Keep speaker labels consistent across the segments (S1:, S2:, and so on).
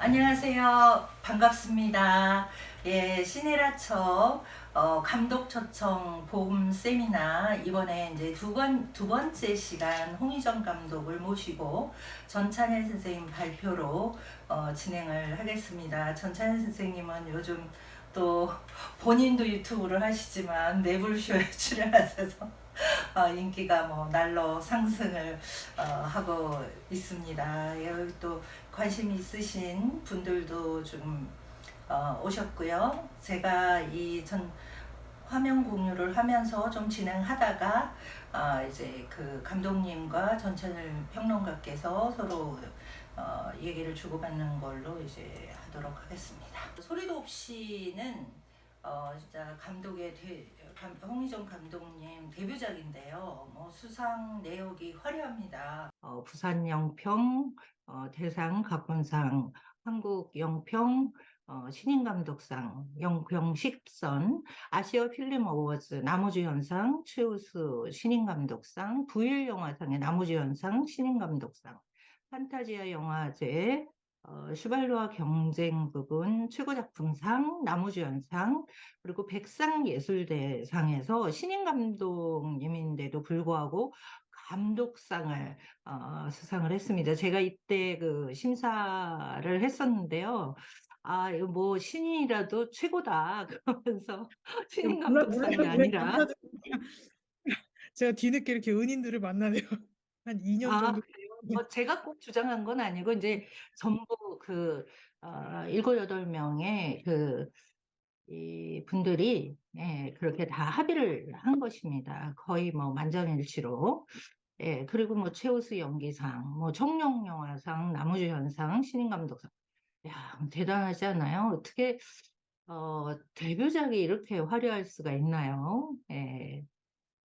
S1: 안녕하세요. 반갑습니다. 예, 신해라첩 감독 초청 보험 세미나 이번에 이제 두 번째 시간 홍희정 감독을 모시고 전찬일 선생님 발표로 진행을 하겠습니다. 전찬일 선생님은 요즘 또 본인도 유튜브를 하시지만 매불쇼에 출연하셔서 인기가 뭐 날로 상승을 하고 있습니다. 여기 또 관심 있으신 분들도 좀 오셨고요. 제가 이 전 화면 공유를 하면서 좀 진행하다가 이제 그 감독님과 전천일 평론가께서 서로 얘기를 주고받는 걸로 이제 하도록 하겠습니다. 소리도 없이는 진짜 홍희정 감독님 데뷔작인데요. 뭐 수상 내역이 화려합니다. 부산 영평 대상 각본상, 한국 영평 신인감독상, 영평 10선, 아시아 필름 어워즈 남우주연상, 최우수 신인감독상, 부일영화상의 남우주연상 신인감독상, 판타지아 영화제 슈발로아 경쟁 부분 최고작품상, 남우주연상, 그리고 백상예술대상에서 신인 감독님인데도 불구하고 감독상을 수상을 했습니다. 제가 이때 그 심사를 했었는데요. 이거 뭐 신인이라도 최고다 그러면서 신인 감독상이
S2: 몰랐는데
S1: 아니라
S2: 감사드립니다. 제가 뒤늦게 이렇게 은인들을 만나네요. 한 2년 정도.
S1: 그래요? 제가 꼭 주장한 건 아니고 이제 전부 그 일곱 여덟 명의 그 이 분들이 그렇게 다 합의를 한 것입니다. 거의 뭐 만장일치로. 예, 그리고 뭐 최우수 연기상, 뭐 청룡영화상, 남우주연상, 신인감독상. 야, 대단하지 않아요? 어떻게 데뷔작이 이렇게 화려할 수가 있나요? 예.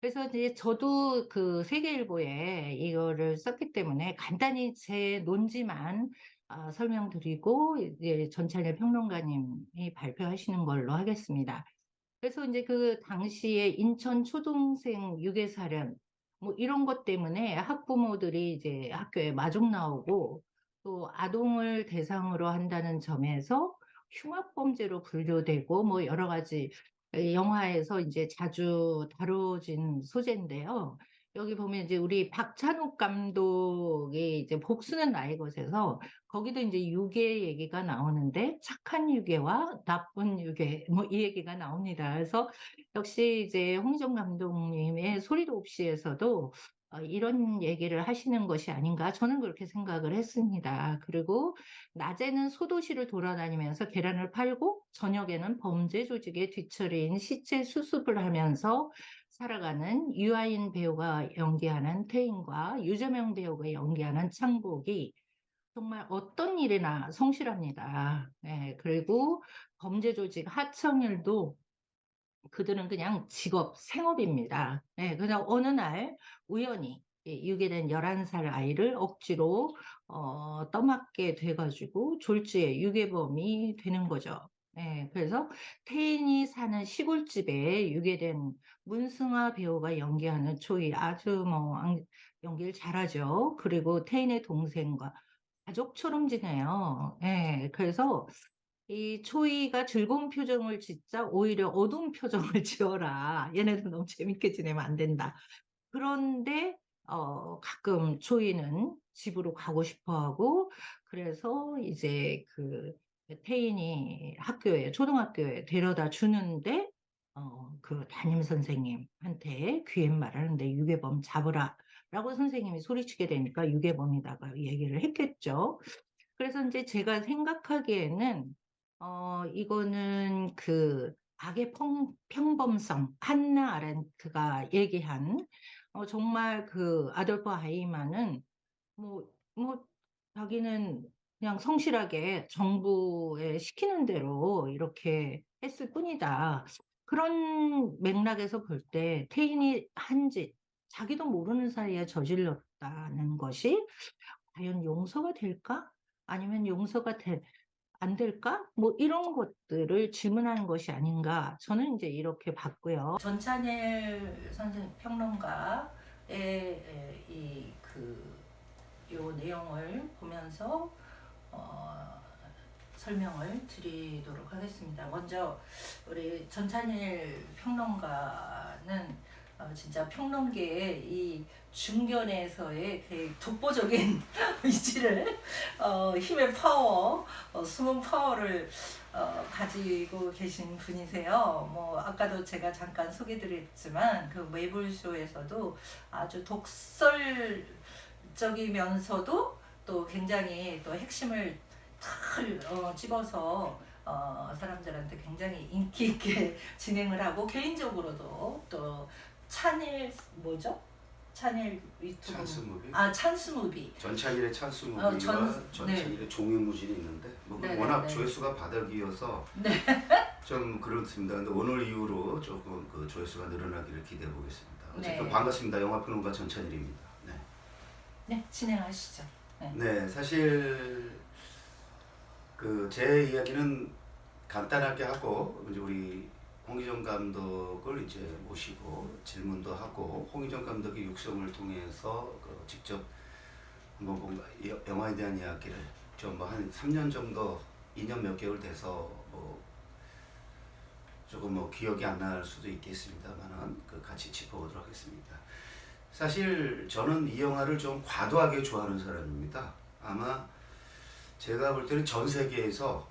S1: 그래서 이제 저도 그 세계일보에 이거를 썼기 때문에 간단히 제 논지만 설명드리고 이제 전찬일 평론가님이 발표하시는 걸로 하겠습니다. 그래서 이제 그 당시에 인천 초등생 유괴살인 뭐 이런 것 때문에 학부모들이 이제 학교에 마중 나오고 또 아동을 대상으로 한다는 점에서 흉악범죄로 분류되고 뭐 여러 가지 영화에서 이제 자주 다뤄진 소재인데요. 여기 보면 이제 우리 박찬욱 감독이 이제 복수는 나의 것에서 거기도 이제 유괴 얘기가 나오는데 착한 유괴와 나쁜 유괴 뭐 이 얘기가 나옵니다. 그래서 역시 이제 홍정 감독님의 소리도 없이에서도 이런 얘기를 하시는 것이 아닌가 저는 그렇게 생각을 했습니다. 그리고 낮에는 소도시를 돌아다니면서 계란을 팔고 저녁에는 범죄 조직의 뒤처리인 시체 수습을 하면서 살아가는 유아인 배우가 연기하는 태인과 유재명 배우가 연기하는 창복이 정말 어떤 일이나 성실합니다. 네, 그리고 범죄 조직 하청일도 그들은 그냥 직업, 생업입니다. 네, 그냥 어느 날 우연히 유괴된 11살 아이를 억지로 떠맡게 돼가지고 졸지에 유괴범이 되는 거죠. 네, 그래서 태인이 사는 시골집에 유괴된 문승아 배우가 연기하는 초이 아주 뭐 연기를 잘하죠. 그리고 태인의 동생과 가족처럼 지내요. 예, 그래서 이 초이가 즐거운 표정을 짓자 오히려 어두운 표정을 지어라. 얘네들 너무 재밌게 지내면 안 된다. 그런데 가끔 초이는 집으로 가고 싶어 하고 그래서 이제 그 태인이 학교에 초등학교에 데려다 주는데 그 담임 선생님한테 귀옛말을 하는데 유괴범 잡으라 라고 선생님이 소리치게 되니까 유괴범이다가 얘기를 했겠죠. 그래서 이제 제가 생각하기에는 이거는 그 악의 평범성 한나 아렌트가 얘기한 정말 그 아돌프 하이만은 뭐 자기는 그냥 성실하게 정부에 시키는 대로 이렇게 했을 뿐이다. 그런 맥락에서 볼 때 태인이 한 짓, 자기도 모르는 사이에 저질렀다는 것이 과연 용서가 될까? 아니면 안 될까? 뭐 이런 것들을 질문하는 것이 아닌가. 저는 이제 이렇게 봤고요. 전찬일 선생 평론가의 요 내용을 보면서 어, 설명을 드리도록 하겠습니다. 먼저 우리 전찬일 평론가는 진짜 평론계의 이 중견에서의 그 독보적인 의지를 힘의 파워, 숨은 파워를 가지고 계신 분이세요. 뭐 아까도 제가 잠깐 소개드렸지만 그 웨이블쇼에서도 아주 독설적이면서도 또 굉장히 또 핵심을 탁 집어서 사람들한테 굉장히 인기 있게 진행을 하고, 개인적으로도 또 찬일 뭐죠? 찬일 유튜브
S3: 찬스무비?
S1: 찬스무비.
S3: 전찬일의 찬스무비와 전찬일의 종횡무진이 있는데 뭐 워낙 조회수가 바닥이어서 좀 그렇습니다. 근데 오늘 이후로 조금 그 조회수가 늘어나기를 기대해 보겠습니다. 어쨌든 반갑습니다. 영화평론가 전찬일입니다.
S1: 네, 진행하시죠.
S3: 네, 사실 그 제 이야기는 간단하게 하고 이제 우리 홍희정 감독을 이제 모시고 질문도 하고, 홍희정 감독의 육성을 통해서 그 직접 한번 뭔가 영화에 대한 이야기를 좀 뭐 한 3년 정도, 2년 몇 개월 돼서 뭐 조금 뭐 기억이 안 날 수도 있겠습니다만은 그 같이 짚어보도록 하겠습니다. 사실 저는 이 영화를 좀 과도하게 좋아하는 사람입니다. 아마 제가 볼 때는 전 세계에서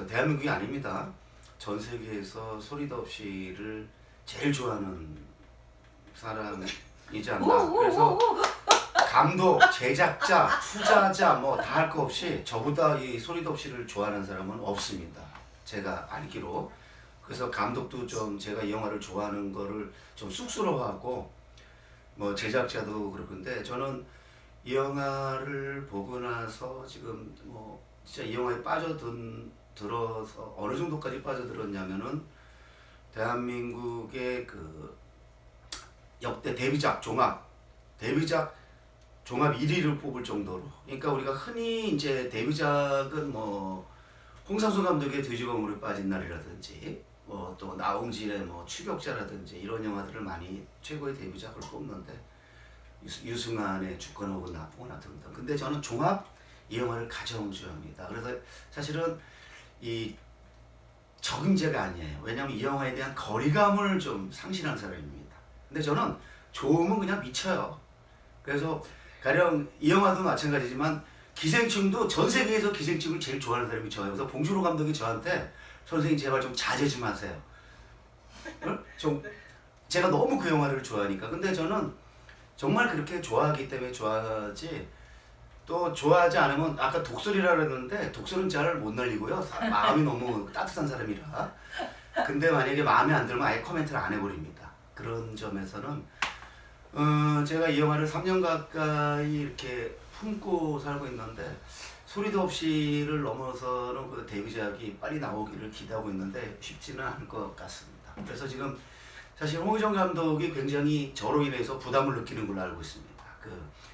S3: 대한민국이 아닙니다. 전 세계에서 소리도 없이를 제일 좋아하는 사람이지 않나. 그래서 감독, 제작자, 투자자 뭐 다 할 거 없이 저보다 이 소리도 없이를 좋아하는 사람은 없습니다. 제가 알기로. 그래서 감독도 좀 제가 이 영화를 좋아하는 거를 좀 쑥스러워하고, 뭐 제작자도 그렇건데, 저는 이 영화를 보고 나서 지금 뭐 진짜 이 영화에 들어서 어느 정도까지 빠져들었냐면은 대한민국의 그 역대 데뷔작 종합 1위를 뽑을 정도로. 그러니까 우리가 흔히 이제 데뷔작은 뭐 홍상수 감독의 돼지고물에 빠진 날이라든지 뭐 또 나홍진의 뭐 추격자라든지 이런 영화들을 많이 최고의 데뷔작을 뽑는데, 유승환의 주권 혹은 나쁘거나 등등. 근데 저는 종합 이 영화를 가장 좋아합니다. 그래서 사실은 이 적임자가 아니에요. 왜냐하면 이 영화에 대한 거리감을 좀 상실한 사람입니다. 근데 저는 좋으면 그냥 미쳐요. 그래서 가령 이 영화도 마찬가지지만 기생충도 전 세계에서 기생충을 제일 좋아하는 사람이 저예요. 그래서 봉준호 감독이 저한테 선생님 제발 좀 자제 좀 하세요. 좀 제가 너무 그 영화를 좋아하니까. 근데 저는 정말 그렇게 좋아하기 때문에 좋아하지, 또 좋아하지 않으면, 아까 독설이라 그랬는데 독설은 잘 못 날리고요. 마음이 너무 따뜻한 사람이라. 근데 만약에 마음에 안 들면 아예 코멘트를 안 해버립니다. 그런 점에서는 제가 이 영화를 3년 가까이 이렇게 품고 살고 있는데, 소리도 없이를 넘어서는 그 데뷔작이 빨리 나오기를 기대하고 있는데 쉽지는 않을 것 같습니다. 그래서 지금 사실 홍희정 감독이 굉장히 저로 인해서 부담을 느끼는 걸로 알고 있습니다.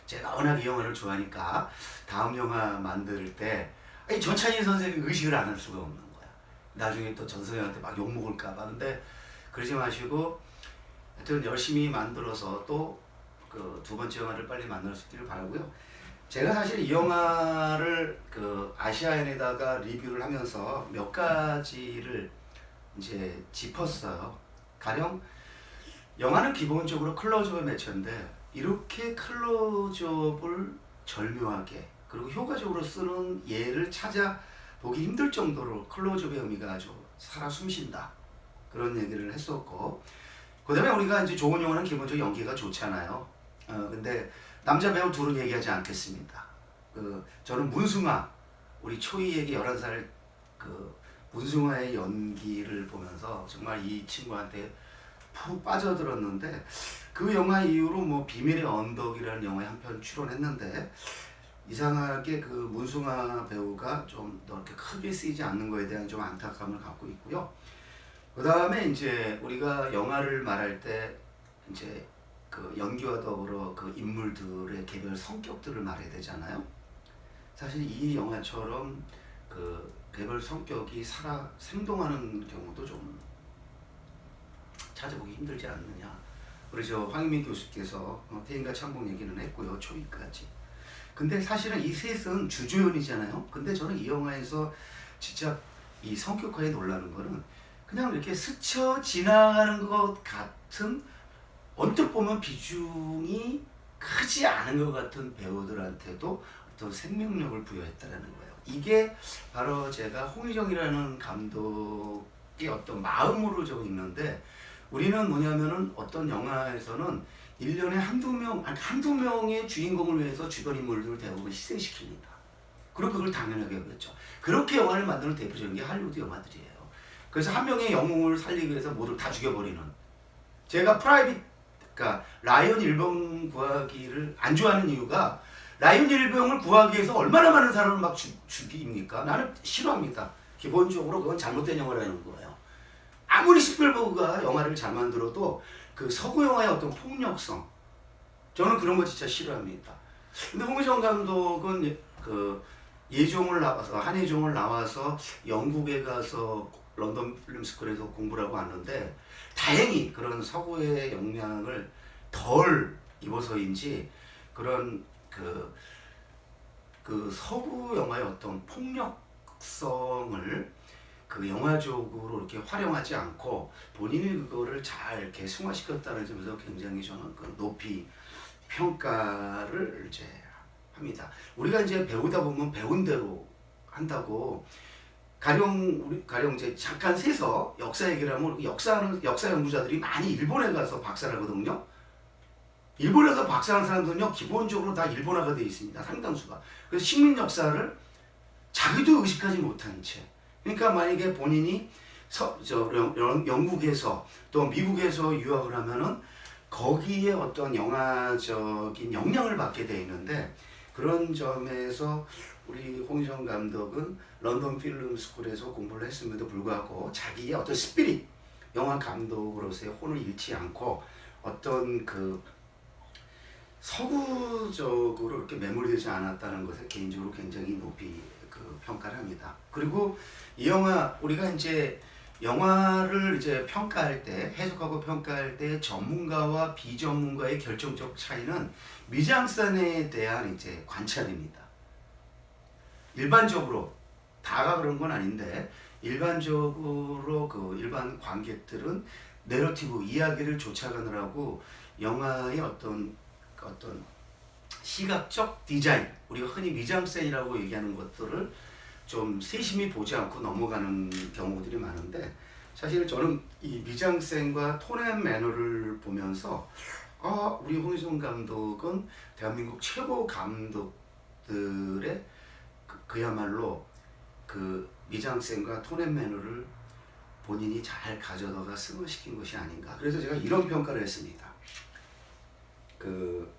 S3: 제가 워낙 이 영화를 좋아하니까 다음 영화 만들 때 전찬일 선생이 의식을 안 할 수가 없는 거야. 나중에 또 전선생한테 막 욕먹을까봐. 근데 그러지 마시고 하여튼 열심히 만들어서 또 그 두 번째 영화를 빨리 만날 수 있기를 바라고요. 제가 사실 이 영화를 그 아시아인에다가 리뷰를 하면서 몇 가지를 이제 짚었어요. 가령 영화는 기본적으로 클로즈업 매체인데, 이렇게 클로즈업을 절묘하게 그리고 효과적으로 쓰는 예를 찾아보기 힘들 정도로 클로즈업의 의미가 아주 살아 숨쉰다, 그런 얘기를 했었고, 그 다음에 우리가 이제 좋은 영화는 기본적으로 연기가 좋잖아요. 근데 남자 배우 둘은 얘기하지 않겠습니다. 저는 문승아, 우리 초이에게 11살 그 문승아의 연기를 보면서 정말 이 친구한테 푹 빠져들었는데, 그 영화 이후로 뭐 비밀의 언덕이라는 영화에 한 편 출연했는데 이상하게 그 문승아 배우가 좀 더 이렇게 크게 쓰이지 않는 거에 대한 좀 안타까움을 갖고 있고요. 그 다음에 이제 우리가 영화를 말할 때 이제 그 연기와 더불어 그 인물들의 개별 성격들을 말해야 되잖아요. 사실 이 영화처럼 그 개별 성격이 살아 생동하는 경우도 좀 찾아보기 힘들지 않느냐. 우리 저 황희민 교수께서 태인과 창봉 얘기는 했고요. 초이까지. 근데 사실은 이 셋은 주조연이잖아요. 근데 저는 이 영화에서 진짜 이 성격화에 놀라는 거는 그냥 이렇게 스쳐 지나가는 것 같은, 언뜻 보면 비중이 크지 않은 것 같은 배우들한테도 어떤 생명력을 부여했다는 거예요. 이게 바로 제가 홍의정이라는 감독의 어떤 마음으로 좀 있는데, 우리는 뭐냐면은 어떤 영화에서는 1년에 한두 명의 주인공을 위해서 주변 인물들을 대부분 희생시킵니다. 그리고 그걸 당연하게 여겼죠. 그렇게 영화를 만드는 대표적인 게 할리우드 영화들이에요. 그래서 한 명의 영웅을 살리기 위해서 모두 다 죽여버리는. 제가 그러니까 라이언 일병 구하기를 안 좋아하는 이유가, 라이언 일병을 구하기 위해서 얼마나 많은 사람을 막 죽입니까? 나는 싫어합니다. 기본적으로 그건 잘못된 영화라는 거예요. 아무리 스필버그가 영화를 잘 만들어도 그 서구 영화의 어떤 폭력성, 저는 그런 거 진짜 싫어합니다. 근데 홍의정 감독은 그 한예종을 나와서 영국에 가서 런던 필름 스쿨에서 공부를 하고 왔는데, 다행히 그런 서구의 영향을 덜 입어서인지 그런 그 서구 영화의 어떤 폭력성을 그 영화적으로 이렇게 활용하지 않고 본인이 그거를 잘 이렇게 승화시켰다는 점에서 굉장히 저는 그 높이 평가를 이제 합니다. 우리가 이제 배우다 보면 배운 대로 한다고, 가령 이제 잠깐 세서 역사 얘기를 하면, 역사 연구자들이 많이 일본에 가서 박사를 하거든요. 일본에서 박사하는 사람들은요, 기본적으로 다 일본화가 되어 있습니다. 상당수가. 그래서 식민 역사를 자기도 의식하지 못한 채. 그러니까 만약에 본인이 영국에서 또 미국에서 유학을 하면은 거기에 어떤 영화적인 영향을 받게 돼 있는데, 그런 점에서 우리 홍의정 감독은 런던 필름 스쿨에서 공부를 했음에도 불구하고 자기의 어떤 스피릿, 영화 감독으로서의 혼을 잃지 않고 어떤 그 서구적으로 이렇게 매몰되지 않았다는 것을 개인적으로 굉장히 높이 평가를 합니다. 그리고 이 영화, 우리가 이제 영화를 이제 평가할 때, 해석하고 평가할 때 전문가와 비전문가의 결정적 차이는 미장센에 대한 이제 관찰입니다. 일반적으로 다가 그런 건 아닌데, 일반적으로 그 일반 관객들은 내러티브, 이야기를 쫓아가느라고 영화의 어떤 시각적 디자인, 우리가 흔히 미장센이라고 얘기하는 것들을 좀 세심히 보지 않고 넘어가는 경우들이 많은데, 사실 저는 이 미장센과 톤 앤 매너를 보면서 우리 홍의정 감독은 대한민국 최고 감독들의 그야말로 그 미장센과 톤 앤 매너를 본인이 잘 가져다가 승화시킨 것이 아닌가. 그래서 제가 이런 평가를 했습니다. 그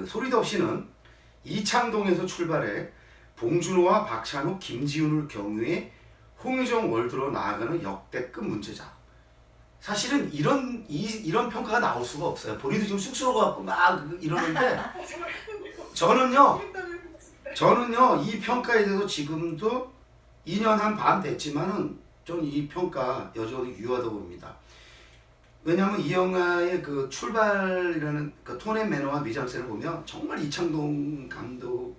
S3: 소리도 없이는 이창동에서 출발해 봉준호와 박찬욱, 김지훈을 경유해 홍의정 월드로 나아가는 역대급 문제작. 사실은 이런 평가가 나올 수가 없어요. 본인도 지금 쑥스러워갖고 막 이러는데, 저는요 이 평가에 대해서 지금도 2년 한 반 됐지만은 저는 이 평가 여전히 유효하다고 봅니다. 왜냐하면 이 영화의 그 출발이라는 그 톤 앤 매너와 미장센을 보면 정말 이창동 감독과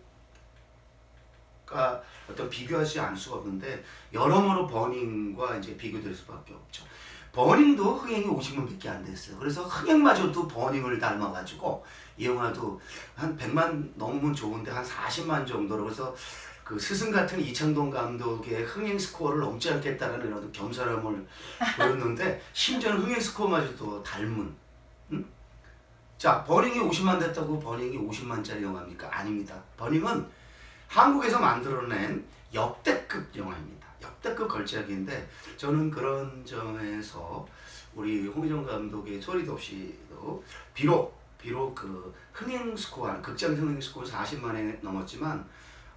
S3: 어떤 비교하지 않을 수가 없는데, 여러모로 버닝과 이제 비교될 수밖에 없죠. 버닝도 흥행이 50만밖에 안 됐어요. 그래서 흥행마저도 버닝을 닮아가지고 이 영화도 한 100만 넘으면 좋은데 한 40만 정도로, 그래서 그 스승 같은 이창동 감독의 흥행 스코어를 넘지 않겠다라는 이런 겸손함을 보였는데, 심지어는 흥행 스코어마저도 닮은. 자, 버닝이 50만 됐다고 버닝이 50만짜리 영화입니까? 아닙니다. 버닝은 한국에서 만들어낸 역대급 영화입니다. 역대급 걸작인데, 저는 그런 점에서 우리 홍의정 감독의 소리도 없이도 비록 그 흥행 스코어, 극장 흥행 스코어 40만에 넘었지만,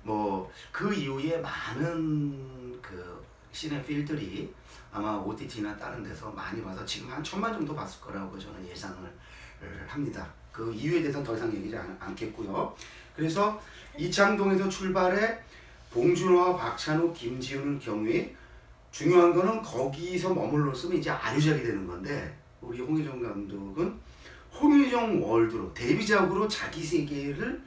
S3: 뭐 그 이후에 많은 그 시네필들이 아마 OTT나 다른 데서 많이 봐서 지금 한 1000만 정도 봤을 거라고 저는 예상을 합니다. 그 이유에 대해서는 더 이상 얘기하지 않겠고요. 그래서 이창동에서 출발해 봉준호와 박찬욱, 김지훈을 경우에 중요한 거는 거기서 머물렀으면 이제 아류작이 되는 건데, 우리 홍의정 감독은 홍의정 월드로 데뷔작으로 자기 세계를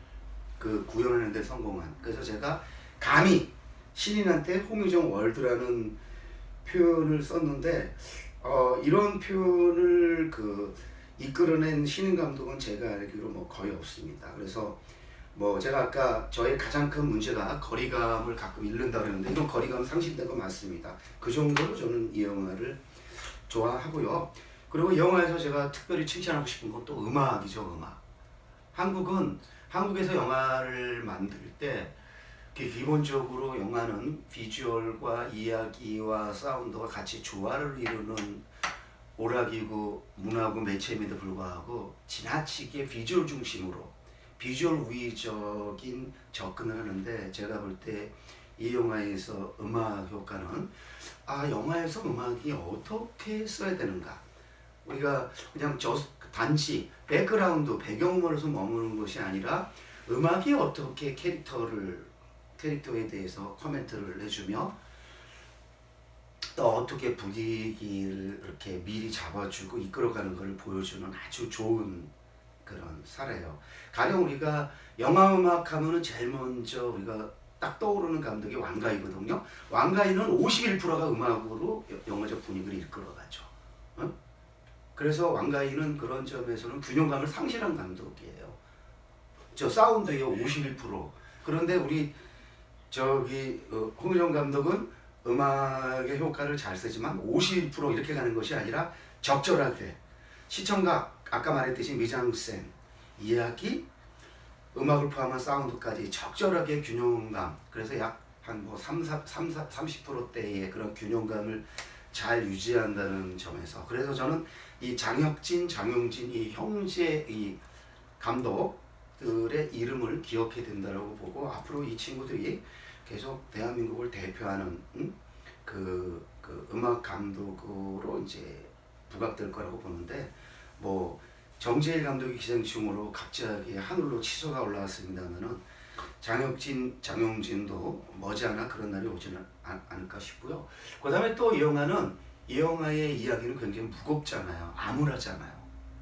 S3: 그 구현하는 데 성공한. 그래서 제가 감히 신인한테 홍의정 월드라는 표현을 썼는데 이런 표현을 그 이끌어낸 신인 감독은 제가 알기로 뭐 거의 없습니다. 그래서 뭐 제가 아까 저의 가장 큰 문제가 거리감을 가끔 잃는다 그랬는데 이건 거리감 상실된 거 맞습니다. 그 정도로 저는 이 영화를 좋아하고요. 그리고 이 영화에서 제가 특별히 칭찬하고 싶은 건 또 음악이죠. 음악. 한국에서 영화를 만들 때 기본적으로 영화는 비주얼과 이야기와 사운드가 같이 조화를 이루는 오락이고 문화고 매체임에도 불구하고 지나치게 비주얼 중심으로 비주얼 우위적인 접근을 하는데, 제가 볼 때 이 영화에서 음악 효과는 영화에서 음악이 어떻게 써야 되는가, 우리가 그냥 단지 백그라운드 배경음악으로서 머무는 것이 아니라 음악이 어떻게 캐릭터에 대해서 코멘트를 해주며 또 어떻게 분위기를 이렇게 미리 잡아주고 이끌어가는 것을 보여주는 아주 좋은 그런 사례예요. 가령 우리가 영화 음악 하면은 제일 먼저 우리가 딱 떠오르는 감독이 왕가이거든요. 왕가이는 51%가 음악으로 영화적 분위기를 이끌어가죠. 그래서 왕가이는 그런 점에서는 균형감을 상실한 감독이에요. 저 사운드의 51%. 그런데 우리 홍의정 감독은 음악의 효과를 잘 쓰지만 51% 이렇게 가는 것이 아니라 적절하게 시청각, 아까 말했듯이 미장센, 이야기, 음악을 포함한 사운드까지 적절하게 균형감, 그래서 약 한 뭐 30%대의 그런 균형감을 잘 유지한다는 점에서, 그래서 저는 이 장혁진, 장용진 이 형제 이 감독들의 이름을 기억해야 된다고 보고 앞으로 이 친구들이 계속 대한민국을 대표하는 그 음악 감독으로 이제 부각될 거라고 보는데, 뭐 정재일 감독이 기생충으로 갑자기 하늘로 치솟아 올라왔습니다면은 장혁진, 장용진도 머지않아 그런 날이 오지는 않을까 싶고요. 그 다음에 또 이 영화의 이야기는 굉장히 무겁잖아요. 암울하잖아요.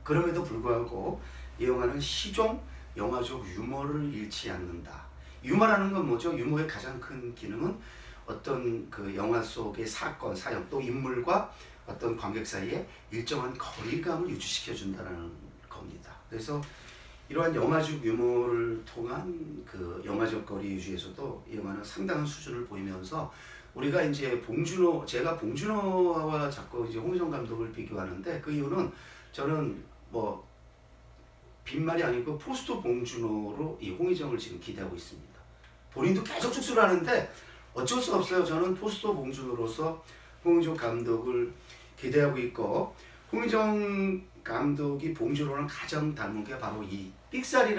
S3: 그럼에도 불구하고 이 영화는 시종 영화적 유머를 잃지 않는다. 유머라는 건 뭐죠? 유머의 가장 큰 기능은 어떤 그 영화 속의 사건, 사연, 또 인물과 어떤 관객 사이에 일정한 거리감을 유지시켜 준다는 겁니다. 그래서 이러한 영화적 유머를 통한 그 영화적 거리 유지에서도 이 영화는 상당한 수준을 보이면서, 우리가 이제 제가 봉준호와 자꾸 이제 홍의정 감독을 비교하는데 그 이유는 저는 뭐 빈말이 아니고 포스트 봉준호로 이 홍의정을 지금 기대하고 있습니다. 본인도 계속 축소를 하는데 어쩔 수 없어요. 저는 포스트 봉준호로서 홍의정 감독을 기대하고 있고, 홍의정 감독이 봉준호랑 가장 닮은 게 바로 이 삑사리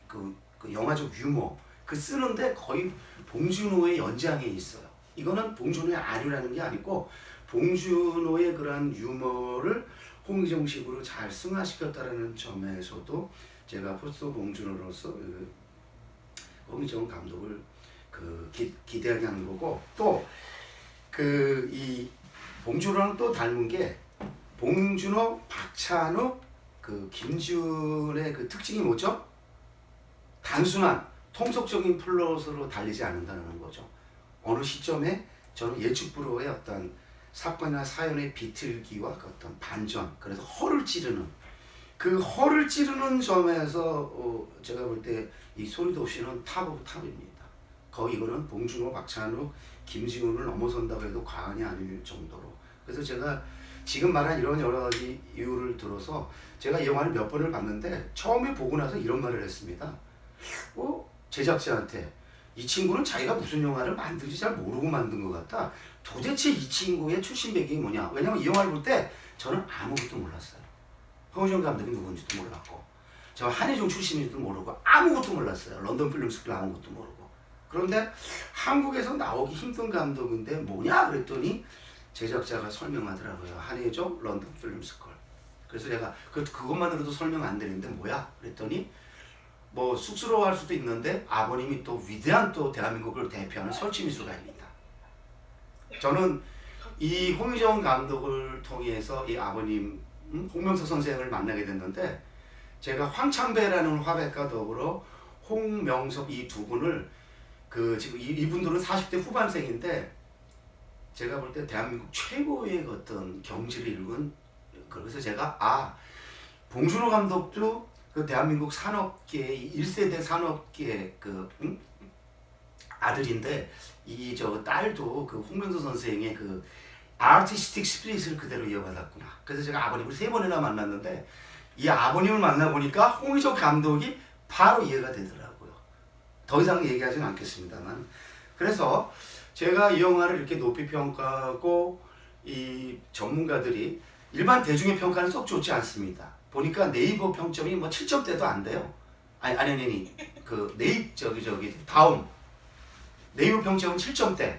S3: 그 영화적 유머 그 쓰는데 거의 봉준호의 연장에 있어요. 이거는 봉준호의 아류라는 게 아니고 봉준호의 그러한 유머를 홍의정식으로 잘 승화시켰다는 점에서도 제가 포스트 봉준호로서 홍의정 감독을 기대하게 하는 거고, 또 이 봉준호랑 또 닮은 게 봉준호, 박찬욱, 김지훈의 그 특징이 뭐죠? 단순한 통속적인 플롯으로 달리지 않는다는 거죠. 어느 시점에 저는 예측 불허의 어떤 사건이나 사연의 비틀기와 어떤 반전, 그래서 허를 찌르는 점에서 제가 볼 때 이 소리도 없이는 탑 오브 탑입니다. 거의 이거는 봉준호, 박찬욱, 김지훈을 넘어선다고 해도 과언이 아닐 정도로. 그래서 제가 지금 말한 이런 여러 가지 이유를 들어서 제가 이 영화를 몇 번을 봤는데 처음에 보고 나서 이런 말을 했습니다. 제작자한테 이 친구는 자기가 무슨 영화를 만들지 잘 모르고 만든 것 같다. 도대체 이 친구의 출신 배경이 뭐냐. 왜냐면 이 영화를 볼 때 저는 아무것도 몰랐어요. 홍의정 감독이 누군지도 몰랐고, 저 한예종 출신인지도 모르고 아무것도 몰랐어요. 런던 필름스쿨 아무것도 모르고. 그런데 한국에서 나오기 힘든 감독인데 뭐냐 그랬더니 제작자가 설명하더라고요. 한예종 런던 필름스쿨. 그래서 내가 그것만으로도 설명 안 되는데 뭐야 그랬더니 뭐 쑥스러워할 수도 있는데 아버님이 또 위대한 또 대한민국을 대표하는 설치미술가입니다. 저는 이 홍의정 감독을 통해서 이 아버님 홍명석 선생을 만나게 됐는데 제가 황창배라는 화백과 더불어 홍명석 이 두 분을 지금 이분들은 40대 후반생인데 제가 볼 때 대한민국 최고의 어떤 경지를 이룬 그래서 제가 봉준호 감독도 그 대한민국 산업계 1세대 산업계 아들인데 이 딸도 그 홍명석 선생의 그 아티스틱 스피릿을 그대로 이어받았구나. 그래서 제가 아버님을 3번이나 만났는데 이 아버님을 만나보니까 홍의석 감독이 바로 이해가 되더라고요. 더 이상 얘기하지는 않겠습니다만. 그래서 제가 이 영화를 이렇게 높이 평가하고 이 전문가들이 일반 대중의 평가는 썩 좋지 않습니다. 보니까 네이버 평점이 뭐 7점대도 안 돼요. 아니 다음 네이버 평점은 7점대.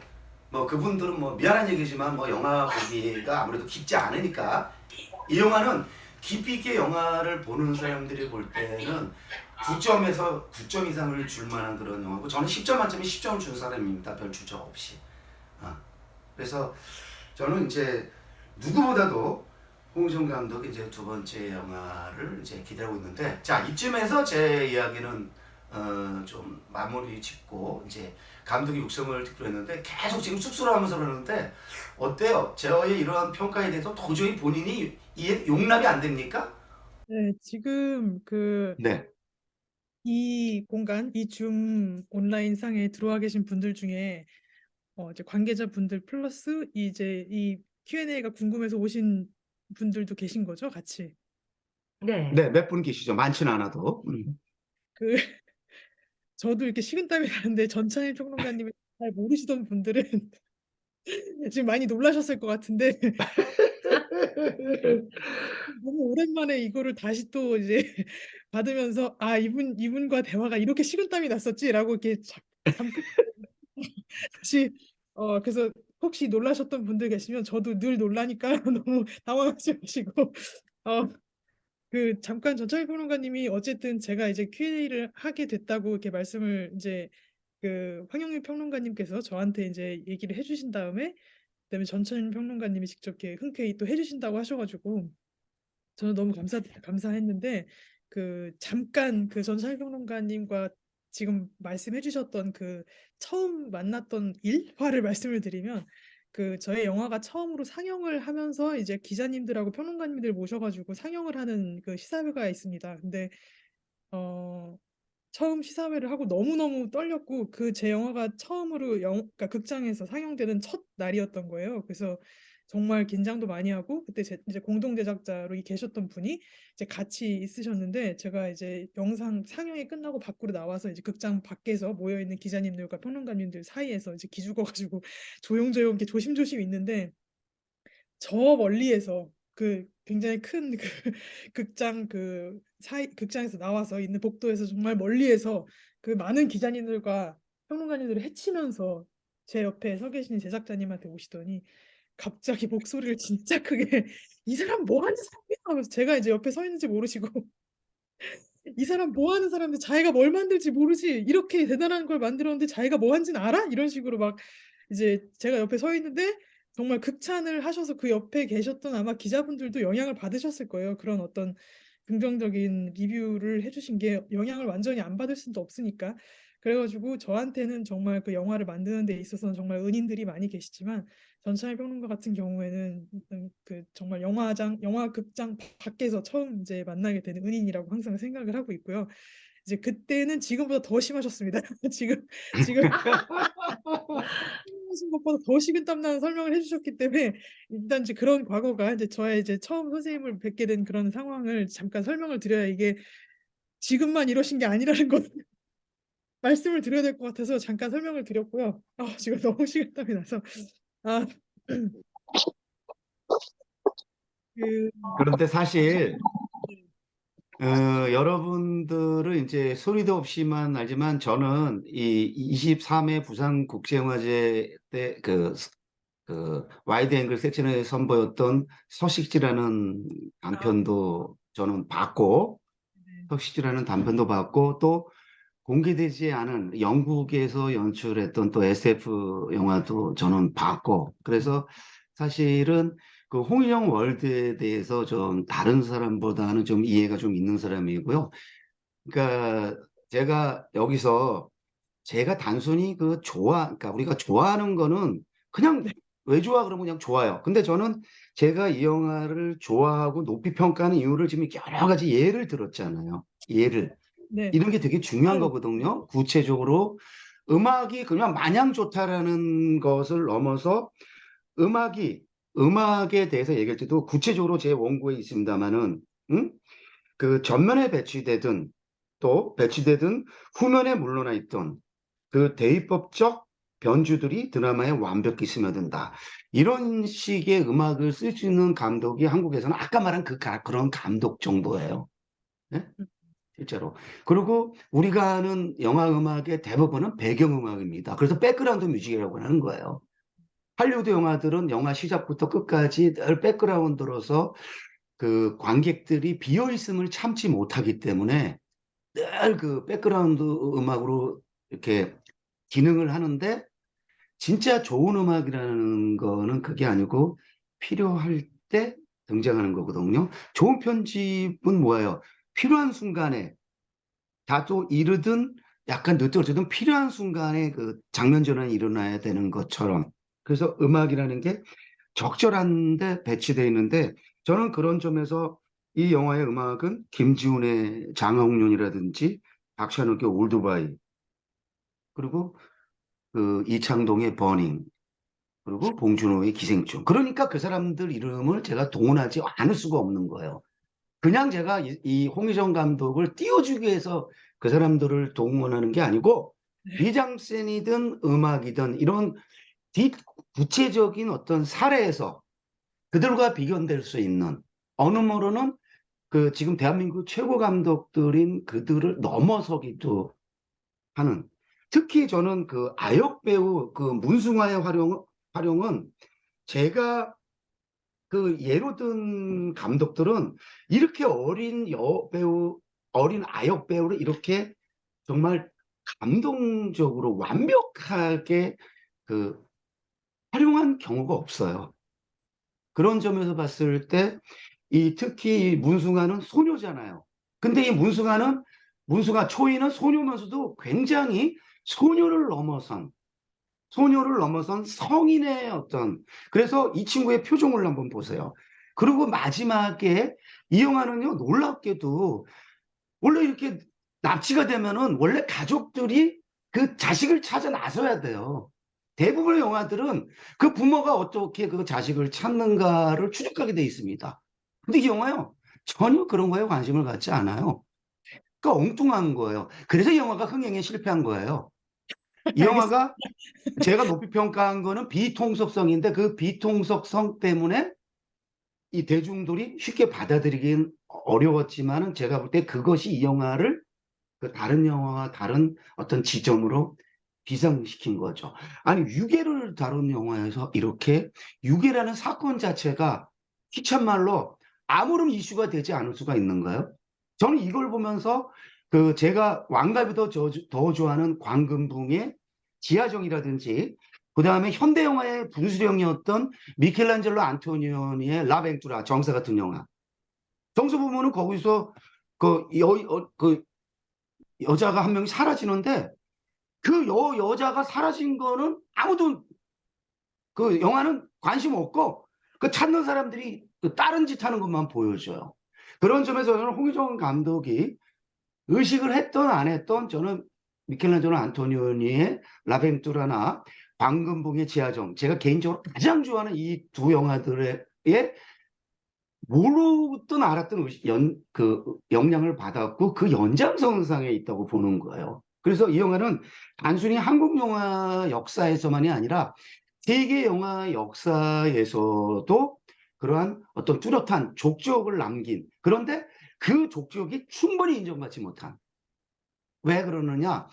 S3: 뭐 그분들은 뭐 미안한 얘기지만 뭐 영화 보기가 아무래도 깊지 않으니까 이 영화는 깊이 있게 영화를 보는 사람들이 볼 때는 9점에서 9점 이상을 줄 만한 그런 영화고 저는 10점 만점에 10점을 준 사람입니다. 별 주저 없이. 그래서 저는 이제 누구보다도 홍정 감독의 이제 두 번째 영화를 이제 기다리고 있는데 자 이쯤에서 제 이야기는 좀 마무리 짓고 이제 감독의 육성을 듣기로 했는데 계속 지금 쑥스러워하면서 그러는데 어때요? 저의 이러한 평가에 대해서 도저히 본인이 용납이 안 됩니까?
S2: 네, 지금
S3: 네.
S2: 이 공간, 이 줌 온라인 상에 들어와 계신 분들 중에 이제 관계자분들 플러스 이제 이 Q&A가 궁금해서 오신 분들도 계신 거죠, 같이.
S1: 네.
S3: 네, 몇 분 계시죠. 많지는 않아도.
S2: 그 저도 이렇게 식은땀이 나는데 전찬일 평론가님을 잘 모르시던 분들은 지금 많이 놀라셨을 것 같은데 너무 오랜만에 이거를 다시 또 이제 받으면서 이분과 대화가 이렇게 식은땀이 났었지라고 이렇게 잠깐 다시 그래서 혹시 놀라셨던 분들 계시면 저도 늘 놀라니까 너무 당황하지 마시고 잠깐 전철 평론가님이 어쨌든 제가 이제 Q&A를 하게 됐다고 이렇게 말씀을 이제 황영민 평론가님께서 저한테 이제 얘기를 해주신 다음에 그다음에 전철 평론가님이 직접 이렇게 흔쾌히 또 해주신다고 하셔가지고 저는 너무 감사했는데 잠깐 전철 평론가님과 지금 말씀해주셨던 처음 만났던 일화를 말씀을 드리면 저의 영화가 처음으로 상영을 하면서 이제 기자님들하고 평론가님들 모셔가지고 상영을 하는 시사회가 있습니다. 근데 처음 시사회를 하고 너무너무 떨렸고 제 영화가 처음으로 그러니까 극장에서 상영되는 첫 날이었던 거예요. 그래서 정말 긴장도 많이 하고 그때 이제 공동 제작자로 계셨던 분이 이제 같이 있으셨는데 제가 이제 영상 상영이 끝나고 밖으로 나와서 이제 극장 밖에서 모여 있는 기자님들과 평론가님들 사이에서 이제 기죽어가지고 조용조용 이렇게 조심조심 있는데 저 멀리에서 굉장히 큰 극장에서 나와서 있는 복도에서 정말 멀리에서 많은 기자님들과 평론가님들을 해치면서 제 옆에 서 계신 제작자님한테 오시더니 갑자기 목소리를 진짜 크게 이 사람 뭐 하는 사람이야 하면서 제가 이제 옆에 서 있는지 모르시고 이 사람 뭐 하는 사람인데 자기가 뭘 만들지 모르지 이렇게 대단한 걸 만들었는데 자기가 뭐 한지는 알아? 이런 식으로 막 이제 제가 옆에 서 있는데 정말 극찬을 하셔서 그 옆에 계셨던 아마 기자분들도 영향을 받으셨을 거예요. 그런 어떤 긍정적인 리뷰를 해주신 게 영향을 완전히 안 받을 수도 없으니까. 그래가지고 저한테는 정말 영화를 만드는 데 있어서는 정말 은인들이 많이 계시지만 전찬일 평론가 같은 경우에는 정말 영화극장 밖에서 처음 이제 만나게 되는 은인이라고 항상 생각을 하고 있고요. 이제 그때는 지금보다 더 심하셨습니다. 지금 하신 것보다 더 식은땀 나는 설명을 해주셨기 때문에 일단 이제 그런 과거가 이제 저의 이제 처음 선생님을 뵙게 된 그런 상황을 잠깐 설명을 드려야 이게 지금만 이러신 게 아니라는 걸 말씀을 드려야 될 것 같아서 잠깐 설명을 드렸고요. 지금 너무 식은땀이 나서
S3: 그런데 사실 여러분들은 이제 소리도 없이만 알지만 저는 이 23회 부산국제영화제 때 와이드 앵글 섹션에 선보였던 서식지라는 단편도 저는 봤고 서식지라는 단편도 봤고 또 공개되지 않은 영국에서 연출했던 또 SF 영화도 저는 봤고 그래서 사실은
S4: 그 홍인영 월드에 대해서 좀 다른 사람보다는 좀 이해가 좀 있는 사람이고요. 그러니까 제가 여기서 제가 단순히 그러니까 우리가 좋아하는 거는 그냥
S2: 네,
S4: 왜 좋아 그러면 그냥 좋아요. 근데 저는 제가 이 영화를 좋아하고 높이 평가하는 이유를 지금 여러 가지 예를 들었잖아요. 예를.
S2: 네.
S4: 이런 게 되게 중요한
S2: 아유,
S4: 거거든요. 구체적으로 음악이 그냥 마냥 좋다라는 것을 넘어서 음악이 음악에 대해서 얘기할 때도 구체적으로 제 원고에 있습니다만은 그 전면에 배치되든 또 배치되든 후면에 물러나 있던 그 대위법적 변주들이 드라마에 완벽히 스며든다. 이런 식의 음악을 쓸 수 있는 감독이 한국에서는 아까 말한 그런 감독 정도예요. 네? 실제로. 그리고 우리가 아는 영화 음악의 대부분은 배경음악입니다. 그래서 백그라운드 뮤직이라고 하는 거예요. 할리우드 영화들은 영화 시작부터 끝까지 늘 백그라운드로서 그 관객들이 비어 있음을 참지 못하기 때문에 늘 그 백그라운드 음악으로 이렇게 기능을 하는데 진짜 좋은 음악이라는 거는 그게 아니고 필요할 때 등장하는 거거든요. 좋은 편집은 뭐예요? 필요한 순간에 다소 이르든 약간 늦어지든 필요한 순간에 그 장면 전환이 일어나야 되는 것처럼. 그래서 음악이라는 게 적절한데 배치되어 있는데 저는 그런 점에서 이 영화의 음악은 김지훈의 장흥륜이라든지 박찬욱의 올드바이 그리고 그 이창동의 버닝 그리고 봉준호의 기생충. 그러니까 그 사람들 이름을 제가 동원하지 않을 수가 없는 거예요. 그냥 제가 이 홍희정 감독을 띄워주기 위해서 그 사람들을 동원하는 게 아니고 미장센이든 음악이든 이런 구체적인 어떤 사례에서 그들과 비견될 수 있는 어느 모르는 그 지금 대한민국 최고 감독들인 그들을 넘어서기도 하는 특히 저는 그 아역 배우 그 문승화의 활용은 제가 그 예로 든 감독들은 이렇게 어린 여배우, 어린 아역 배우를 이렇게 정말 감동적으로 완벽하게 그 활용한 경우가 없어요. 그런 점에서 봤을 때 이 특히 이 문승아는 소녀잖아요. 근데 이 문승아 초이는 소녀면서도 굉장히 소녀를 넘어선 성인의 어떤 그래서 이 친구의 표정을 한번 보세요. 그리고 마지막에 이 영화는요 놀랍게도 원래 이렇게 납치가 되면은 원래 가족들이 그 자식을 찾아 나서야 돼요. 대부분의 영화들은 그 부모가 어떻게 그 자식을 찾는가를 추적하게 돼 있습니다. 근데 이 영화요 전혀 그런 거에 관심을 갖지 않아요. 그러니까 엉뚱한 거예요. 그래서 이 영화가 흥행에 실패한 거예요. 이
S2: 알겠습니다.
S4: 영화가 제가 높이 평가한 거는 비통속성인데 그 비통속성 때문에 이 대중들이 쉽게 받아들이긴 어려웠지만은 제가 볼 때 그것이 이 영화를 그 다른 영화와 다른 어떤 지점으로 비상시킨 거죠. 아니 유괴를 다룬 영화에서 이렇게 유괴라는 사건 자체가 희찬 말로 아무런 이슈가 되지 않을 수가 있는가요? 저는 이걸 보면서 그 제가 왕가비 더 좋아하는 광금붕의 지하정이라든지 그 다음에 현대 영화의 분수령이었던 미켈란젤로 안토니오니의 라벤투라 정사 같은 영화. 정서 보면은 거기서 그 여자가 한 명이 사라지는데 그 여자가 사라진 거는 아무도 그 영화는 관심 없고 그 찾는 사람들이 그 다른 짓 하는 것만 보여줘요. 그런 점에서 저는 홍희정 감독이 의식을 했던 안 했던 저는 미켈란젤로 안토니오니의 라벤투라나 방금봉의 지하정 제가 개인적으로 가장 좋아하는 이 두 영화들의 모르던 알았던 그 영향을 받았고 그 연장선상에 있다고 보는 거예요. 그래서 이 영화는 단순히 한국 영화 역사에서만이 아니라 세계 영화 역사에서도 그러한 어떤 뚜렷한 족적을 남긴 그런데 그 족적이 충분히 인정받지 못한 왜 그러느냐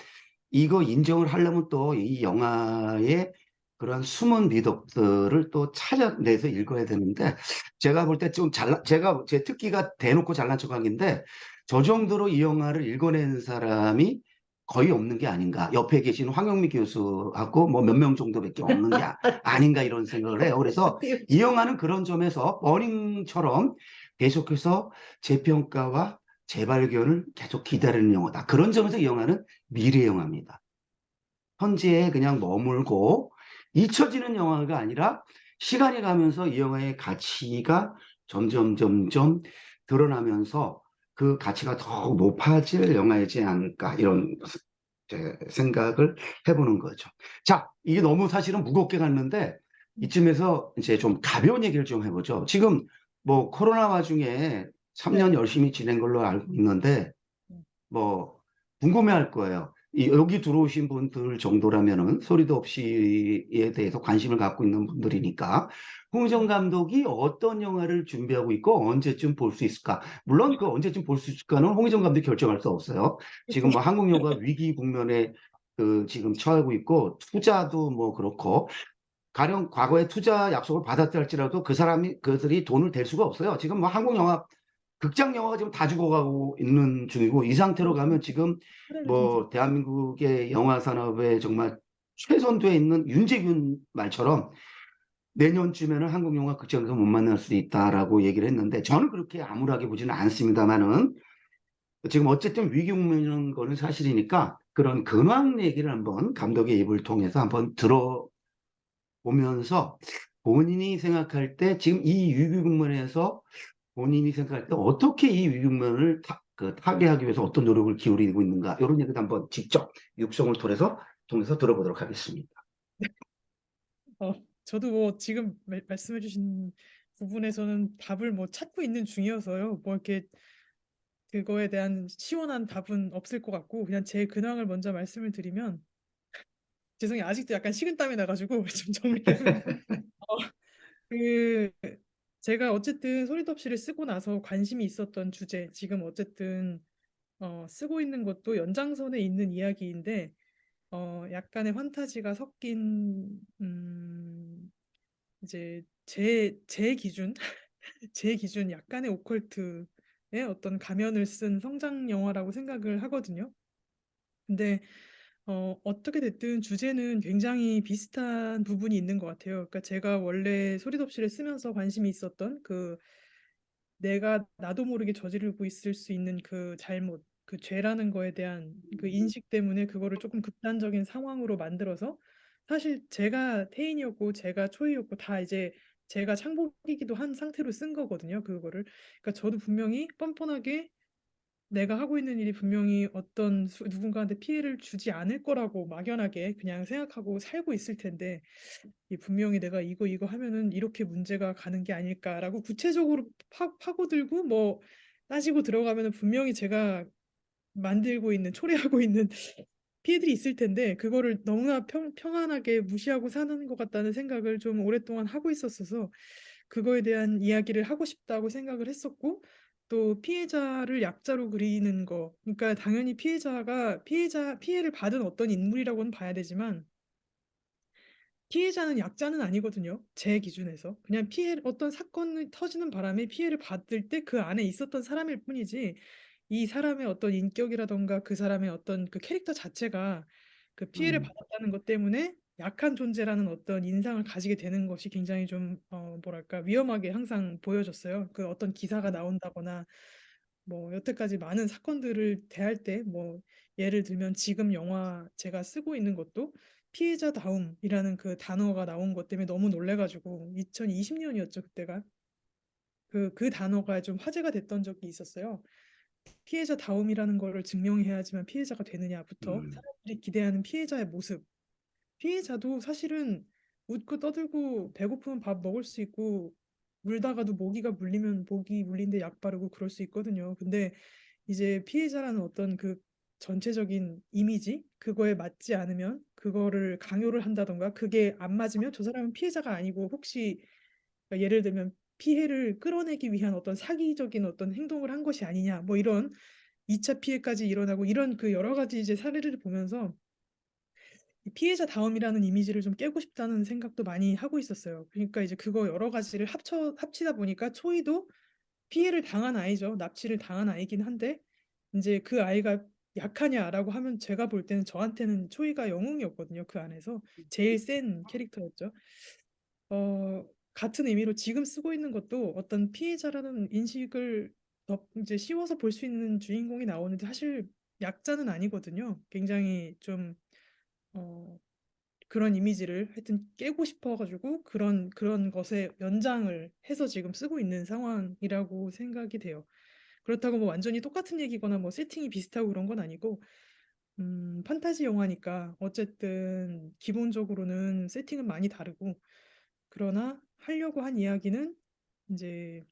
S4: 이거 인정을 하려면 또 이 영화의 그런 숨은 미덕들을 또 찾아내서 읽어야 되는데 제가 볼 때 좀 제가 제 특기가 대놓고 잘난 척하기인데 저 정도로 이 영화를 읽어낸 사람이 거의 없는 게 아닌가. 옆에 계신 황영미 교수하고 뭐 몇 명 정도밖에 없는 게 아닌가 이런 생각을 해요. 그래서 이 영화는 그런 점에서 버닝처럼 계속해서 재평가와 재발견을 계속 기다리는 영화다. 그런 점에서 이 영화는 미래 영화입니다. 현재에 그냥 머물고 잊혀지는 영화가 아니라 시간이 가면서 이 영화의 가치가 점점 드러나면서 그 가치가 더 높아질 영화이지 않을까 이런 생각을 해보는 거죠. 자, 이게 너무 사실은 무겁게 갔는데 이쯤에서 이제 좀 가벼운 얘기를 좀 해보죠. 지금 뭐 코로나 와중에 3년 열심히 지낸 걸로 알고 있는데 뭐 궁금해할 거예요. 여기 들어오신 분들 정도라면은 소리도 없이에 대해서 관심을 갖고 있는 분들이니까 홍정 감독이 어떤 영화를 준비하고 있고 언제쯤 볼 수 있을까? 물론 그 언제쯤 볼 수 있을까는 홍정 감독이 결정할 수 없어요. 지금 뭐 한국 영화 위기 국면에 그 지금 처하고 있고 투자도 뭐 그렇고 가령 과거에 투자 약속을 받았다 할지라도 그들이 돈을 댈 수가 없어요. 지금 뭐 한국 영화 극장 영화가 지금 다 죽어가고 있는 중이고 이 상태로 가면 지금 뭐 대한민국의 영화 산업에 정말 최선두에 있는 윤재균 말처럼 내년쯤에는 한국 영화 극장에서 못 만날 수도 있다라고 얘기를 했는데 저는 그렇게 암울하게 보지는 않습니다만은 지금 어쨌든 위기 국면인 거는 사실이니까 그런 근황 얘기를 한번 감독의 입을 통해서 한번 들어보면서 본인이 생각할 때 지금 이 위기 국면에서 본인이 생각할 때 어떻게 이 위기국면을 타개하기 위해서 어떤 노력을 기울이고 있는가 이런 얘기도 한번 직접 육성을 통해서 들어보도록 하겠습니다.
S2: 저도 뭐 지금 말씀해주신 부분에서는 답을 뭐 찾고 있는 중이어서요. 뭐 이렇게 그거에 대한 시원한 답은 없을 것 같고 그냥 제 근황을 먼저 말씀을 드리면 죄송해요. 아직도 약간 식은땀이 나가지고 좀 정리를 그 제가 어쨌든 소리도 없이를 쓰고 나서 관심이 있었던 주제 지금 어쨌든 쓰고 있는 것도 연장선에 있는 이야기인데 약간의 환타지가 섞인 이제 제 기준 제 기준 약간의 오컬트의 어떤 가면을 쓴 성장 영화라고 생각을 하거든요. 근데 어떻게 됐든 주제는 굉장히 비슷한 부분이 있는 것 같아요. 그러니까 제가 원래 소리덥시를 쓰면서 관심이 있었던 그 내가 나도 모르게 저지르고 있을 수 있는 그 잘못, 그 죄라는 거에 대한 그 인식 때문에 그거를 조금 극단적인 상황으로 만들어서 사실 제가 태인이었고 제가 초이였고 다 이제 제가 창복이기도 한 상태로 쓴 거거든요. 그거를. 그러니까 저도 분명히 뻔뻔하게 내가 하고 있는 일이 분명히 어떤 누군가한테 피해를 주지 않을 거라고 막연하게 그냥 생각하고 살고 있을 텐데 분명히 내가 이거 하면은 이렇게 문제가 가는 게 아닐까라고 구체적으로 파고들고 뭐 따지고 들어가면은 분명히 제가 만들고 있는 초래하고 있는 피해들이 있을 텐데 그거를 너무나 평안하게 무시하고 사는 것 같다는 생각을 좀 오랫동안 하고 있었어서 그거에 대한 이야기를 하고 싶다고 생각을 했었고 또 피해자를 약자로 그리는 거 그러니까 당연히 피해를 받은 어떤 인물이라고는 봐야 되지만 피해자는 약자는 아니거든요. 제 기준에서. 그냥 어떤 사건이 터지는 바람에 피해를 받을 때 그 안에 있었던 사람일 뿐이지 이 사람의 어떤 인격이라던가 그 사람의 어떤 그 캐릭터 자체가 그 피해를 받았다는 것 때문에 약한 존재라는 어떤 인상을 가지게 되는 것이 굉장히 좀 뭐랄까 위험하게 항상 보여졌어요. 그 어떤 기사가 나온다거나 뭐 여태까지 많은 사건들을 대할 때 뭐 예를 들면 지금 영화 제가 쓰고 있는 것도 피해자다움이라는 그 단어가 나온 것 때문에 너무 놀래가지고 2020년이었죠 그때가 그 단어가 좀 화제가 됐던 적이 있었어요. 피해자다움이라는 거를 증명해야지만 피해자가 되느냐부터 사람들이 기대하는 피해자의 모습 피해자도 사실은 웃고 떠들고 배고프면 밥 먹을 수 있고 물다가도 모기가 물리면 모기 물린데 약 바르고 그럴 수 있거든요. 근데 이제 피해자라는 어떤 그 전체적인 이미지 그거에 맞지 않으면 그거를 강요를 한다던가 그게 안 맞으면 저 사람은 피해자가 아니고 혹시 그러니까 예를 들면 피해를 끌어내기 위한 어떤 사기적인 어떤 행동을 한 것이 아니냐 뭐 이런 2차 피해까지 일어나고 이런 그 여러 가지 이제 사례를 보면서 이 피해자다움이라는 이미지를 좀 깨고 싶다는 생각도 많이 하고 있었어요. 그러니까 이제 그거 여러 가지를 합치다 보니까 초이도 피해를 당한 아이죠. 납치를 당한 아이긴 한데 이제 그 아이가 약하냐라고 하면 제가 볼 때는 저한테는 초이가 영웅이었거든요. 그 안에서 제일 센 캐릭터였죠. 같은 의미로 지금 쓰고 있는 것도 어떤 피해자라는 인식을 더 이제 씌워서 볼 수 있는 주인공이 나오는데 사실 약자는 아니거든요. 굉장히 좀 어, 그런 이미지를 하여튼 깨고 싶어가지고 그런 것에 연장을 해서 지금 쓰고 있는 상황이라고 생각이 돼요. 그렇다고 뭐 완전히 똑같은 얘기거나 뭐 세팅이 비슷하고 그런 건 아니고 판타지 영화니까 어쨌든 기본적으로는 세팅은 많이 다르고 그러나 하려고 한 이야기는 이제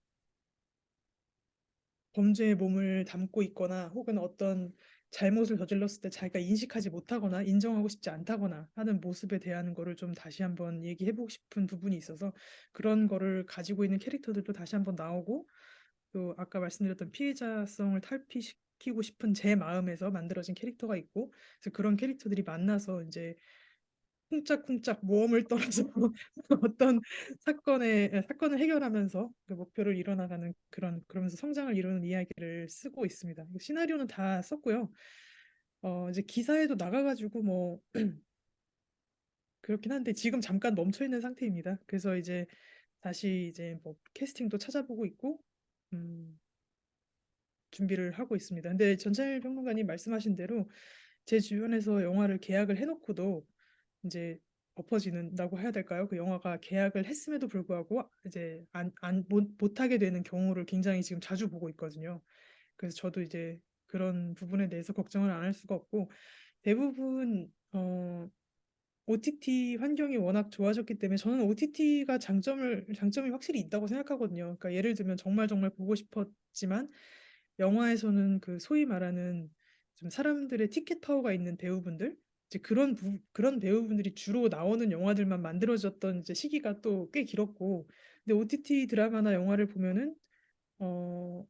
S2: 범죄에 몸을 담고 있거나 혹은 어떤 잘못을 저질렀을 때 자기가 인식하지 못하거나 인정하고 싶지 않다거나 하는 모습에 대한 거를 좀 다시 한번 얘기해보고 싶은 부분이 있어서 그런 거를 가지고 있는 캐릭터들도 다시 한번 나오고 또 아까 말씀드렸던 피해자성을 탈피시키고 싶은 제 마음에서 만들어진 캐릭터가 있고 그래서 그런 캐릭터들이 만나서 이제 쿵짝쿵짝 모험을 떨어서 어떤 사건을 해결하면서 그 목표를 이뤄나가는 그러면서 성장을 이루는 이야기를 쓰고 있습니다. 시나리오는 다 썼고요. 이제 기사에도 나가가지고 뭐 그렇긴 한데 지금 잠깐 멈춰 있는 상태입니다. 그래서 이제 다시 이제 뭐 캐스팅도 찾아보고 있고 음, 준비를 하고 있습니다. 근데 전찬일 평론가님 말씀하신 대로 제 주변에서 영화를 계약을 해놓고도 이제 엎어지는다고 해야 될까요? 그 영화가 계약을 했음에도 불구하고 이제 못하게 되는 경우를 굉장히 지금 자주 보고 있거든요. 그래서 저도 이제 그런 부분에 대해서 걱정을 안 할 수가 없고 대부분 OTT 환경이 워낙 좋아졌기 때문에 저는 OTT가 장점이 확실히 있다고 생각하거든요. 그러니까 예를 들면 정말 정말 보고 싶었지만 영화에서는 그 소위 말하는 좀 사람들의 티켓 파워가 있는 배우분들 이제 그런 배우분들이 주로 나오는 영화들만 만들어졌던 이제 시기가 또 꽤 길었고 근데 OTT 드라마나 영화를 보면은 어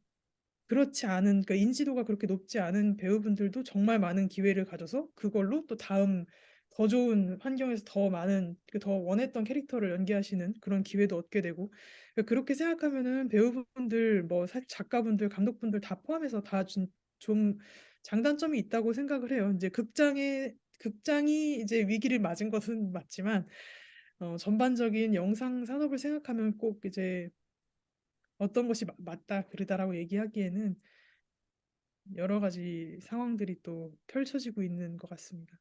S2: 그렇지 않은 그러니까 인지도가 그렇게 높지 않은 배우분들도 정말 많은 기회를 가져서 그걸로 또 다음 더 좋은 환경에서 더 많은 더 원했던 캐릭터를 연기하시는 그런 기회도 얻게 되고 그러니까 그렇게 생각하면은 배우분들 뭐 작가분들 감독분들 다 포함해서 다 좀 장단점이 있다고 생각을 해요. 이제 극장이 이제 위기를 맞은 것은 맞지만 전반적인 영상 산업을 생각하면 꼭 이제 어떤 것이 맞다 그르다라고 얘기하기에는 여러 가지 상황들이 또 펼쳐지고 있는 것 같습니다.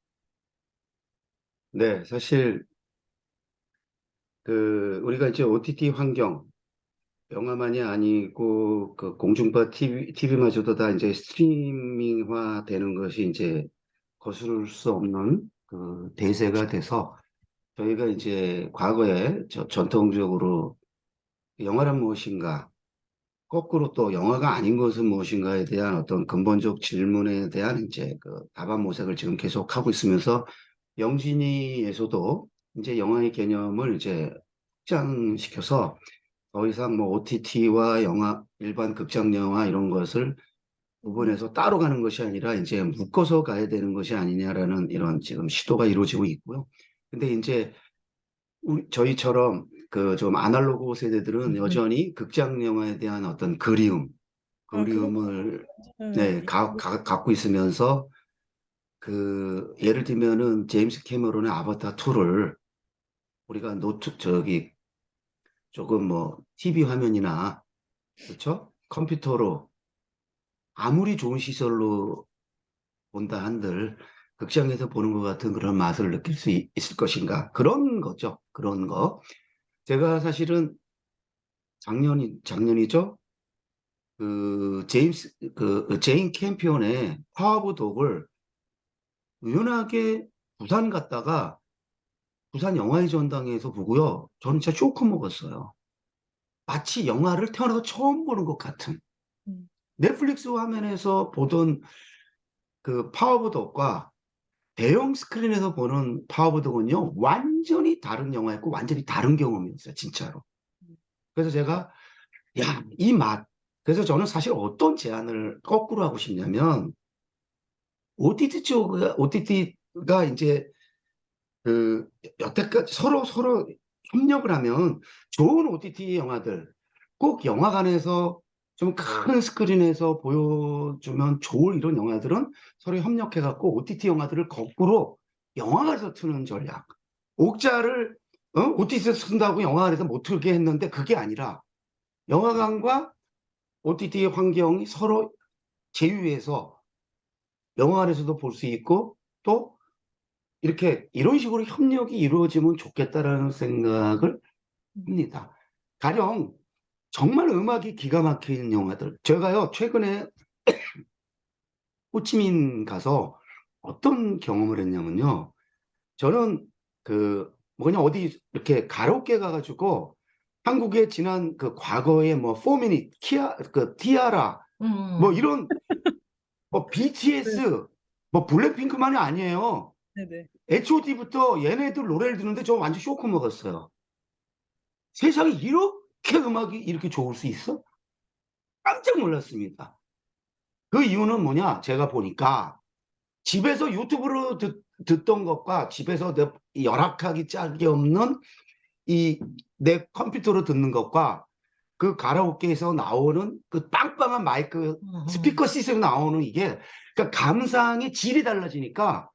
S4: 네, 사실 우리가 이제 OTT 환경, 영화만이 아니고 그 공중파 TV마저도 다 이제 스트리밍화 되는 것이 이제 거스를 수 없는 그 대세가 돼서 저희가 이제 과거에 전통적으로 영화란 무엇인가, 거꾸로 또 영화가 아닌 것은 무엇인가에 대한 어떤 근본적 질문에 대한 이제 그 답안 모색을 지금 계속 하고 있으면서 영진이에서도 이제 영화의 개념을 이제 확장시켜서 더 이상 뭐 OTT와 영화, 일반 극장 영화 이런 것을 구분해서 따로 가는 것이 아니라 이제 묶어서 가야 되는 것이 아니냐라는 이런 지금 시도가 이루어지고 있고요. 근데 이제 저희처럼 그 좀 아날로그 세대들은 여전히 극장 영화에 대한 어떤
S2: 그거는
S4: 그리움을
S2: 언제나
S4: 네, 갖고 있으면서 그 예를 들면은 제임스 캐머런의 아바타 2를 우리가 조금 뭐 TV 화면이나 그렇죠? 컴퓨터로 아무리 좋은 시설로 본다 한들 극장에서 보는 것 같은 그런 맛을 느낄 수 있을 것인가? 그런 거죠. 그런 거. 제가 사실은 작년이죠. 제인 캠피온의 파워브 독을 우연하게 부산 갔다가 부산 영화의 전당에서 보고요. 저는 진짜 쇼크 먹었어요. 마치 영화를 태어나서 처음 보는 것 같은.
S2: 음,
S4: 넷플릭스 화면에서 보던 그 파워브 독과 대형 스크린에서 보는 파워브 독은요, 완전히 다른 영화였고, 완전히 다른 경험이었어요, 진짜로. 그래서 제가, 야, 이 맛. 그래서 저는 사실 어떤 제안을 거꾸로 하고 싶냐면, OTT가 이제 여태까지 서로 협력을 하면 좋은 OTT 영화들, 꼭 영화관에서 좀 큰 스크린에서 보여주면 좋을 이런 영화들은 서로 협력해갖고 OTT 영화들을 거꾸로 영화관에서 트는 전략. 옥자를 OTT에서 쓴다고 영화관에서 못 틀게 했는데 그게 아니라 영화관과 OTT 환경이 서로 제휴해서 영화관에서도 볼 수 있고 또 이렇게 이런 식으로 협력이 이루어지면 좋겠다라는 생각을 합니다. 가령 정말 음악이 기가 막힌 영화들. 제가요, 최근에 호치민 가서 어떤 경험을 했냐면요. 저는 뭐 그냥 어디 이렇게 가라오케 가가지고 한국의 지난 그 과거의 뭐 포미닛, 티아라, 뭐
S1: 음.
S4: 이런 뭐
S2: 네,
S4: BTS, 뭐 블랙핑크만이 아니에요.
S2: 네네.
S4: H.O.T.부터 얘네들 노래를 듣는데 저 완전 쇼크 먹었어요. 세상에 이렇게 음악이 이렇게 좋을 수 있어? 깜짝 놀랐습니다. 그 이유는 뭐냐? 제가 보니까 집에서 유튜브로 듣던 것과 집에서 열악하기 짝이 없는 이 내 컴퓨터로 듣는 것과 그 가라오케에서 나오는 그 빵빵한 마이크 스피커 시스템 나오는 이게 그러니까 감상의 질이 달라지니까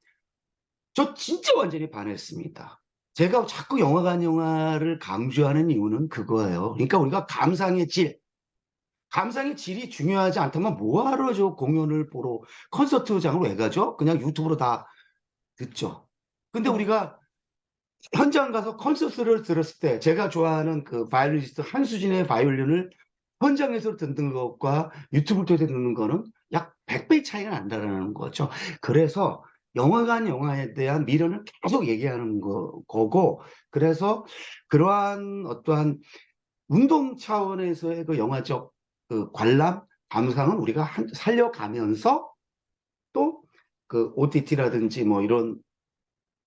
S4: 저 진짜 완전히 반했습니다. 제가 자꾸 영화를 강조하는 이유는 그거예요. 그러니까 우리가 감상의 질이 중요하지 않다면 뭐하러 저 공연을 보러 콘서트장을 왜 가죠? 그냥 유튜브로 다 듣죠. 근데 우리가 현장 가서 콘서트를 들었을 때 제가 좋아하는 그 바이올리니스트 한수진의 바이올린을 현장에서 듣는 것과 유튜브를 통해서 듣는 거는 약 100배 차이가 난다는 거죠. 그래서 영화에 대한 미련을 계속 얘기하는 거고, 그래서 그러한 어떠한 운동 차원에서의 그 영화적 그 관람, 감상은 우리가 살려가면서 또 그 OTT라든지 뭐 이런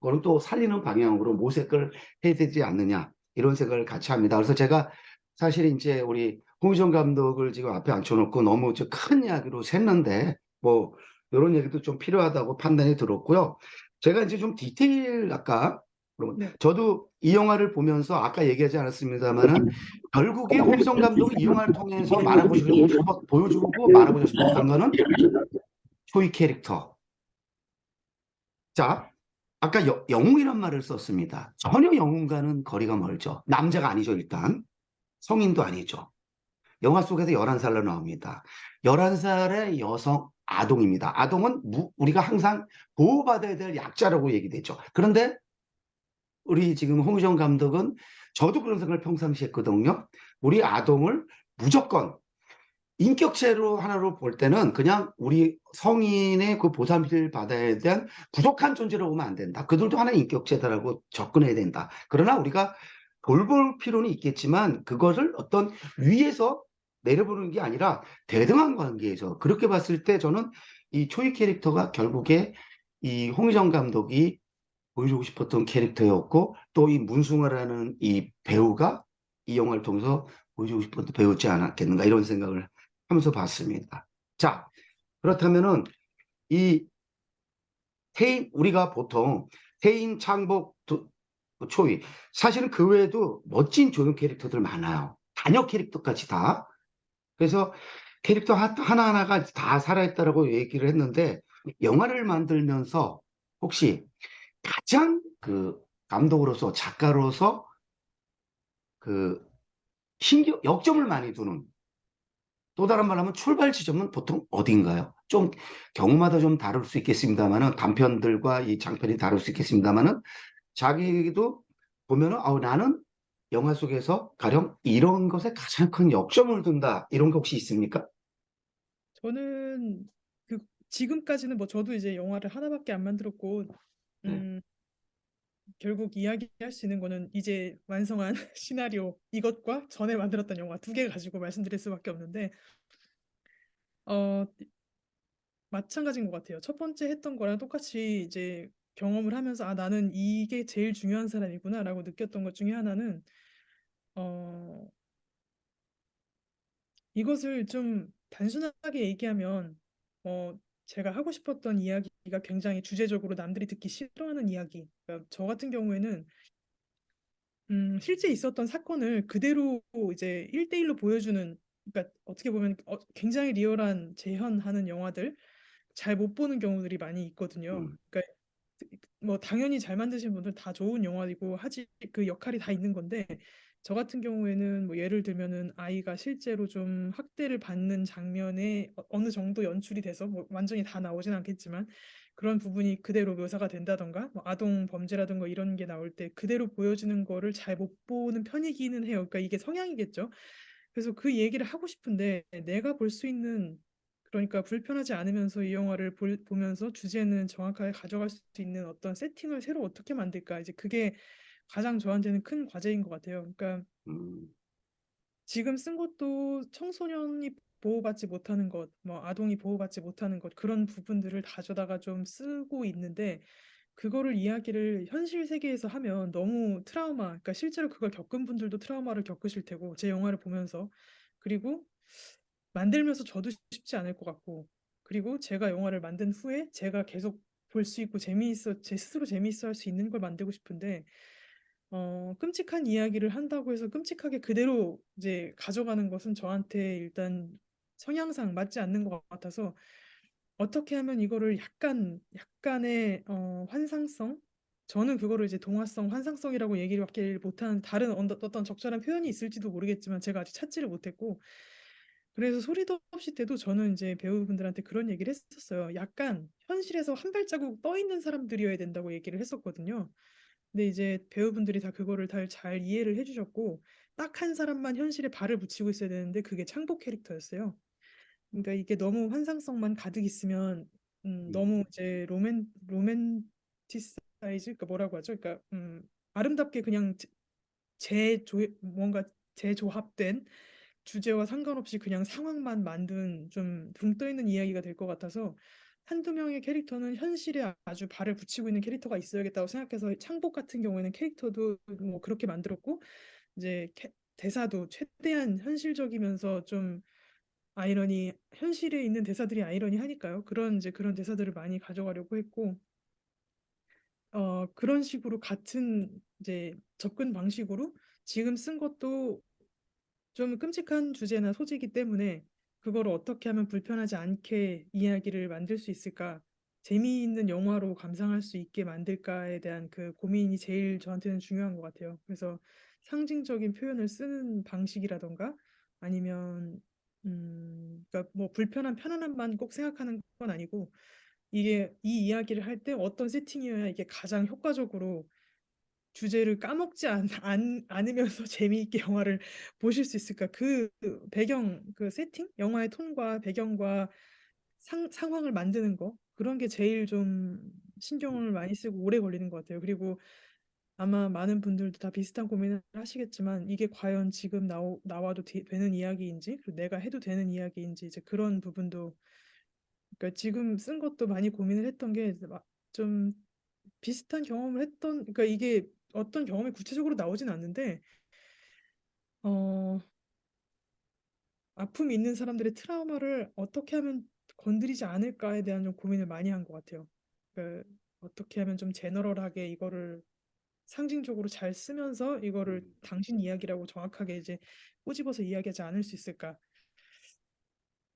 S4: 거는 또 살리는 방향으로 모색을 해야 되지 않느냐 이런 생각을 같이 합니다. 그래서 제가 사실 이제 우리 홍희정 감독을 지금 앞에 앉혀놓고 너무 큰 이야기로 샜는데 뭐 이런 얘기도 좀 필요하다고 판단이 들었고요. 제가 이제 좀 디테일 아까
S2: 네.
S4: 저도 이 영화를 보면서 아까 얘기하지 않았습니다만은 결국에 홍희정 감독이 이 영화를 통해서 보여주고 말하고 싶었던 거는 초이 캐릭터. 자, 아까 영웅이란 말을 썼습니다. 전혀 영웅과는 거리가 멀죠. 남자가 아니죠, 일단. 성인도 아니죠. 영화 속에서 11살로 나옵니다. 11살의 여성 아동입니다. 아동은 우리가 항상 보호받아야 될 약자라고 얘기되죠. 그런데 우리 지금 홍유정 감독은 저도 그런 생각을 평상시에 했거든요. 우리 아동을 무조건 인격체로 하나로 볼 때는 그냥 우리 성인의 그 보살피를 받아야 대한 부족한 존재로 보면 안 된다. 그들도 하나의 인격체다라고 접근해야 된다. 그러나 우리가 돌볼 필요는 있겠지만 그것을 어떤 위에서 내려보는 게 아니라 대등한 관계에서 그렇게 봤을 때 저는 이 초이 캐릭터가 결국에 이 홍희정 감독이 보여주고 싶었던 캐릭터였고 또 이 문승화라는 이 배우가 이 영화를 통해서 보여주고 싶었던 배우지 않았겠는가 이런 생각을 하면서 봤습니다. 자, 그렇다면은 이 우리가 보통 태인, 창복, 초이 사실은 그 외에도 멋진 조연 캐릭터들 많아요. 단역 캐릭터까지 다. 그래서 캐릭터 하나하나가 다 살아있다라고 얘기를 했는데 영화를 만들면서 혹시 가장 그 감독으로서 작가로서 그 역점을 많이 두는 또 다른 말로 하면 출발 지점은 보통 어딘가요? 좀 경우마다 좀 다를 수 있겠습니다만은 단편들과 이 장편이 다를 수 있겠습니다만은 자기도 보면은 나는 영화 속에서 가령 이런 것에 가장 큰 역점을 둔다 이런 거 혹시 있습니까?
S2: 저는 지금까지는 뭐 저도 이제 영화를 하나밖에 안 만들었고
S4: 네.
S2: 결국 이야기할 수 있는 거는 이제 완성한 시나리오 이것과 전에 만들었던 영화 두 개 가지고 말씀드릴 수밖에 없는데 어 마찬가지인 것 같아요. 첫 번째 했던 거랑 똑같이 이제 경험을 하면서 나는 이게 제일 중요한 사람이구나라고 느꼈던 것 중에 하나는 어 이것을 좀 단순하게 얘기하면 제가 하고 싶었던 이야기가 굉장히 주제적으로 남들이 듣기 싫어하는 이야기. 그러니까 저 같은 경우에는 실제 있었던 사건을 그대로 이제 1대1로 보여주는 그러니까 어떻게 보면 굉장히 리얼한 재현하는 영화들 잘 못 보는 경우들이 많이 있거든요.
S4: 음,
S2: 그러니까 뭐 당연히 잘 만드신 분들 다 좋은 영화이고 하지 그 역할이 다 있는 건데 저 같은 경우에는 뭐 예를 들면은 아이가 실제로 좀 학대를 받는 장면에 어느 정도 연출이 돼서 뭐 완전히 다 나오진 않겠지만 그런 부분이 그대로 묘사가 된다던가 뭐 아동 범죄라든가 이런 게 나올 때 그대로 보여지는 거를 잘 못 보는 편이기는 해요. 그러니까 이게 성향이겠죠. 그래서 그 얘기를 하고 싶은데 내가 볼 수 있는 그러니까 불편하지 않으면서 이 영화를 보면서 주제는 정확하게 가져갈 수 있는 어떤 세팅을 새로 어떻게 만들까 이제 그게 가장 저한테는 큰 과제인 것 같아요. 그러니까
S4: 음,
S2: 지금 쓴 것도 청소년이 보호받지 못하는 것, 뭐 아동이 보호받지 못하는 것 그런 부분들을 가져다가 좀 쓰고 있는데 그거를 이야기를 현실 세계에서 하면 너무 트라우마, 그러니까 실제로 그걸 겪은 분들도 트라우마를 겪으실 테고 제 영화를 보면서 그리고 만들면서 저도 쉽지 않을 것 같고 그리고 제가 영화를 만든 후에 제가 계속 볼 수 있고 재미있어 제 스스로 재미있어 할 수 있는 걸 만들고 싶은데 끔찍한 이야기를 한다고 해서 끔찍하게 그대로 이제 가져가는 것은 저한테 일단 성향상 맞지 않는 것 같아서 어떻게 하면 이거를 약간의 환상성? 저는 그거를 이제 동화성, 환상성이라고 얘기밖에 못하는 다른 어떤 적절한 표현이 있을지도 모르겠지만 제가 아직 찾지를 못했고 그래서 소리도 없이 때도 저는 이제 배우분들한테 그런 얘기를 했었어요. 약간 현실에서 한 발자국 떠 있는 사람들이어야 된다고 얘기를 했었거든요. 근데 이제 배우분들이 다 그거를 잘 이해를 해주셨고 딱 한 사람만 현실에 발을 붙이고 있어야 되는데 그게 창복 캐릭터였어요. 그러니까 이게 너무 환상성만 가득 있으면 너무 이제 로맨티사이즈 그러니까 뭐라고 하죠? 그러니까 아름답게 그냥 뭔가 재조합된 주제와 상관없이 그냥 상황만 만든 좀 붕 떠 있는 이야기가 될 것 같아서 한두 명의 캐릭터는 현실에 아주 발을 붙이고 있는 캐릭터가 있어야겠다고 생각해서 창복 같은 경우에는 캐릭터도 뭐 그렇게 만들었고 이제 대사도 최대한 현실적이면서 좀 아이러니 현실에 있는 대사들이 아이러니하니까요. 그런 대사들을 많이 가져가려고 했고 그런 식으로 같은 이제 접근 방식으로 지금 쓴 것도 좀 끔찍한 주제나 소재이기 때문에 그거를 어떻게 하면 불편하지 않게 이야기를 만들 수 있을까? 재미있는 영화로 감상할 수 있게 만들까에 대한 그 고민이 제일 저한테는 중요한 것 같아요. 그래서 상징적인 표현을 쓰는 방식이라던가 아니면 그러니까 뭐 불편한 편안함만 꼭 생각하는 건 아니고 이게 이 이야기를 할 때 어떤 세팅이어야 이게 가장 효과적으로 주제를 까먹지 않으면서 재미있게 영화를 보실 수 있을까? 배경, 그 세팅? 영화의 톤과 배경과 상황을 만드는 거. 그런 게 제일 좀 신경을 많이 쓰고 오래 걸리는 것 같아요. 그리고 아마 많은 분들도 다 비슷한 고민을 하시겠지만 이게 과연 지금 나와도 되는 이야기인지, 그리고 내가 해도 되는 이야기인지 이제 그런 부분도 그러니까 지금 쓴 것도 많이 고민을 했던 게 좀 비슷한 경험을 했던 그러니까 이게 어떤 경험이 구체적으로 나오진 않는데 어, 아픔이 있는 사람들의 트라우마를 어떻게 하면 건드리지 않을까에 대한 좀 고민을 많이 한 것 같아요. 그러니까 어떻게 하면 좀 제너럴하게 이거를 상징적으로 잘 쓰면서 이거를 당신 이야기라고 정확하게 이제 꼬집어서 이야기하지 않을 수 있을까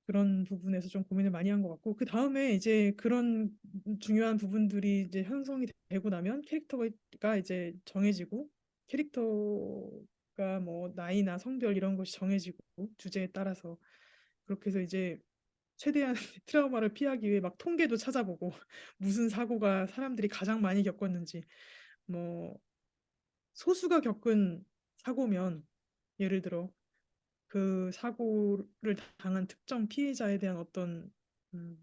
S2: 그런 부분에서 좀 고민을 많이 한 것 같고 그 다음에 이제 그런 중요한 부분들이 이제 형성이 되고 나면 캐릭터가 이제 정해지고 캐릭터가 뭐 나이나 성별 이런 것이 정해지고 주제에 따라서 그렇게 해서 이제 최대한 트라우마를 피하기 위해 막 통계도 찾아보고 무슨 사고가 사람들이 가장 많이 겪었는지 뭐 소수가 겪은 사고면 예를 들어 그 사고를 당한 특정 피해자에 대한 어떤 음,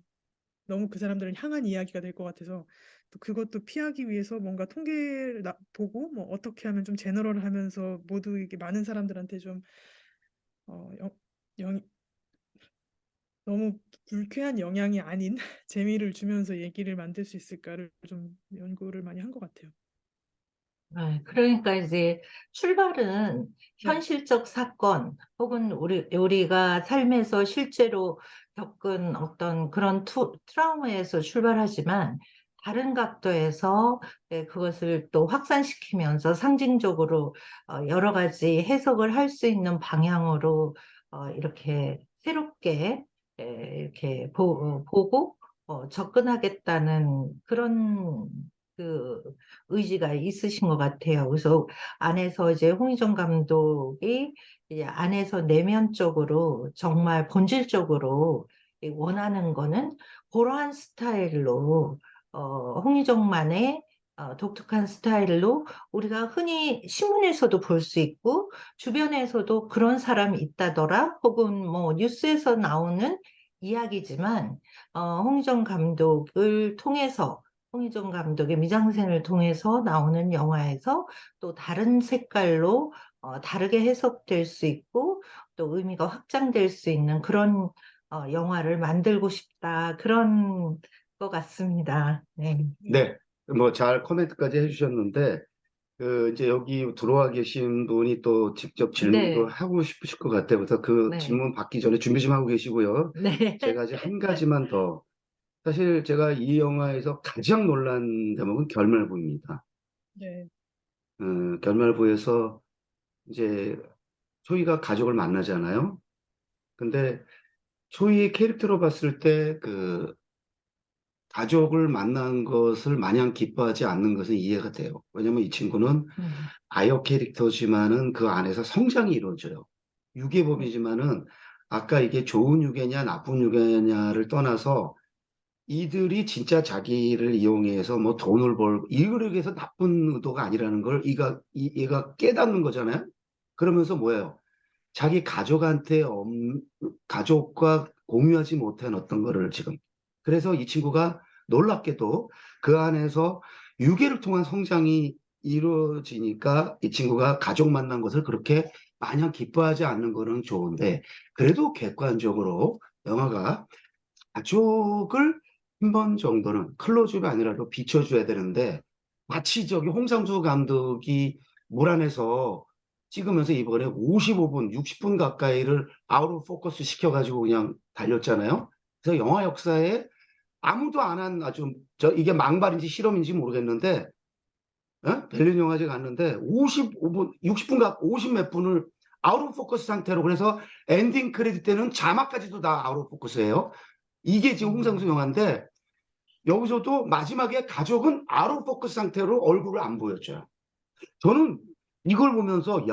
S2: 너무 그 사람들을 향한 이야기가 될 것 같아서 또 그것도 피하기 위해서 뭔가 통계를 보고 뭐 어떻게 하면 좀 제너럴하면서 모두 이게 많은 사람들한테 좀 어, 영, 영, 너무 불쾌한 영향이 아닌 재미를 주면서 얘기를 만들 수 있을까를 좀 연구를 많이 한 것 같아요.
S1: 그러니까 이제 출발은
S2: 네,
S1: 현실적 사건 혹은 우리가 삶에서 실제로 겪은 어떤 그런 트라우마에서 출발하지만 다른 각도에서 그것을 또 확산시키면서 상징적으로 여러 가지 해석을 할 수 있는 방향으로 이렇게 새롭게 이렇게 보고 접근하겠다는 그런 그 의지가 있으신 것 같아요. 그래서 안에서 이제 홍희정 감독이 이제 안에서 내면적으로 정말 본질적으로 원하는 거는 그러한 스타일로 홍희정만의 독특한 스타일로 우리가 흔히 신문에서도 볼 수 있고 주변에서도 그런 사람이 있다더라 혹은 뭐 뉴스에서 나오는 이야기지만 홍희정 감독을 통해서 홍희정 감독의 미장센을 통해서 나오는 영화에서 또 다른 색깔로 다르게 해석될 수 있고 또 의미가 확장될 수 있는 그런 영화를 만들고 싶다 그런 것 같습니다. 네.
S4: 네, 뭐 잘 코멘트까지 해주셨는데 이제 여기 들어와 계신 분이 또 직접 질문도
S1: 네,
S4: 하고 싶으실 것 같아요. 그래서 그
S1: 네,
S4: 질문 받기 전에 준비 좀 하고 계시고요.
S1: 네,
S4: 제가 아직 한 가지만 더 사실 제가 이 영화에서 가장 놀란 대목은 결말부입니다.
S2: 네.
S4: 결말부에서 이제 초이가 가족을 만나잖아요. 근데 초이의 캐릭터로 봤을 때 그 가족을 만난 것을 마냥 기뻐하지 않는 것은 이해가 돼요. 왜냐면 이 친구는
S1: 음,
S4: 아역 캐릭터지만은 그 안에서 성장이 이루어져요. 유괴범이지만은 아까 이게 좋은 유괴냐 나쁜 유괴냐를 떠나서 이들이 진짜 자기를 이용해서 뭐 돈을 벌고 이걸 위해서 나쁜 의도가 아니라는 걸 얘가 깨닫는 거잖아요. 그러면서 뭐예요? 자기 가족한테 가족과 공유하지 못한 어떤 거를 지금. 그래서 이 친구가 놀랍게도 그 안에서 유괴를 통한 성장이 이루어지니까 이 친구가 가족 만난 것을 그렇게 마냥 기뻐하지 않는 거는 좋은데 그래도 객관적으로 영화가 가족을 한 번 정도는 클로즈가 아니라도 비춰줘야 되는데 마치 저기 홍상수 감독이 물 안에서 찍으면서 이번에 55분, 60분 가까이를 아웃 오브 포커스 시켜가지고 그냥 달렸잖아요. 그래서 영화 역사에 아무도 안 한 아주 이게 망발인지 실험인지 모르겠는데 berlin 영화제 갔는데 55분, 60분 50 몇 분을 아웃 오브 포커스 상태로 그래서 엔딩 크레딧 때는 자막까지도 다 아웃 오브 포커스예요. 이게 지금 홍상수 영화인데 여기서도 마지막에 가족은 아웃 오브 포커스 상태로 얼굴을 안 보였죠. 저는 이걸 보면서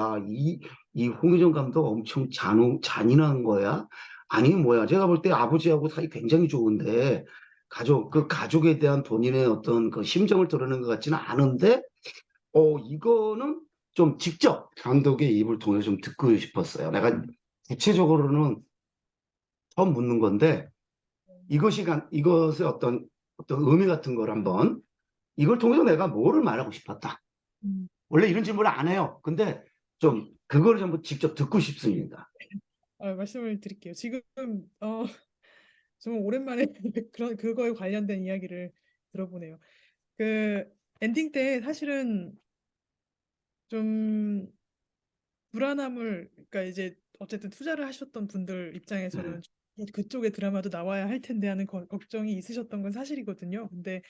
S4: 이 홍희정 감독 엄청 잔인한 거야? 아니 뭐야? 제가 볼 때 아버지하고 사이 굉장히 좋은데 그 가족에 대한 본인의 어떤 그 심정을 드러낸 것 같지는 않은데 이거는 좀 직접 감독의 입을 통해 좀 듣고 싶었어요. 내가 구체적으로는 처음 묻는 건데 이것의 어떤 의미 같은 걸 한번 이걸 통해서 내가 뭐를 말하고 싶었다.
S2: 음.
S4: 원래 이런 질문을 안 해요. 근데 좀 그걸 좀 직접 듣고 싶습니다.
S2: 말씀을 드릴게요. 지금 정말 오랜만에 그거에 관련된 이야기를 들어보네요. 그 엔딩 때 사실은 좀 불안함을, 그러니까 이제 어쨌든 투자를 하셨던 분들
S4: 네.
S2: 입장에서는 그쪽의 드라마도 나와야 할 텐데 하는 걱정이 있으셨던 건 사실이거든요. 근데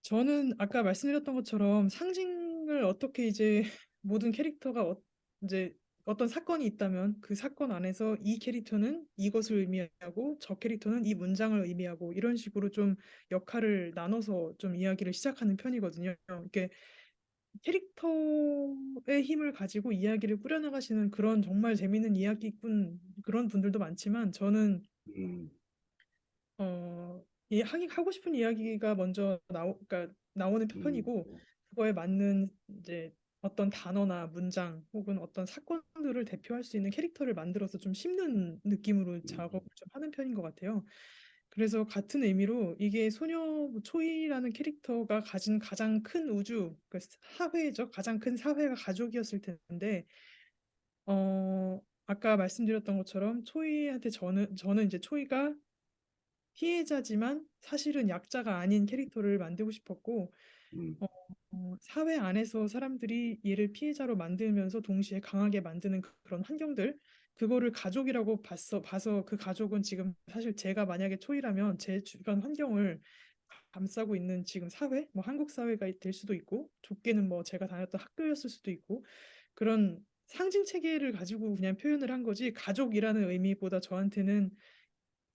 S2: 저는 아까 말씀드렸던 것처럼 상징을 어떻게 이제 모든 캐릭터가 이제 어떤 사건이 있다면 그 사건 안에서 이 캐릭터는 이것을 의미하고 저 캐릭터는 이 문장을 의미하고 이런 식으로 좀 역할을 나눠서 좀 이야기를 시작하는 편이거든요. 이렇게 캐릭터의 힘을 가지고 이야기를 꾸려나가시는 그런 정말 재밌는 이야기꾼 그런 분들도 많지만 저는
S4: 음,
S2: 하고 싶은 이야기가 먼저 그러니까 나오는
S4: 음,
S2: 편이고 그거에 맞는 이제 어떤 단어나 문장 혹은 어떤 사건들을 대표할 수 있는 캐릭터를 만들어서 좀 심는 느낌으로 작업을 좀 하는 편인 것 같아요. 그래서 같은 의미로 이게 소녀 초이라는 캐릭터가 가진 가장 큰 우주, 그 사회죠. 가장 큰 사회가 가족이었을 텐데, 아까 말씀드렸던 것처럼 초이한테 저는 이제 초이가 피해자지만 사실은 약자가 아닌 캐릭터를 만들고 싶었고,
S4: 음,
S2: 어, 사회 안에서 사람들이 얘를 피해자로 만들면서 동시에 강하게 만드는 그런 환경들, 그거를 가족이라고 봐서 그 가족은 지금 사실 제가 만약에 초이라면 제 주변 환경을 감싸고 있는 지금 사회, 뭐 한국 사회가 될 수도 있고, 좁게는 뭐 제가 다녔던 학교였을 수도 있고, 그런 상징 체계를 가지고 그냥 표현을 한 거지 가족이라는 의미보다 저한테는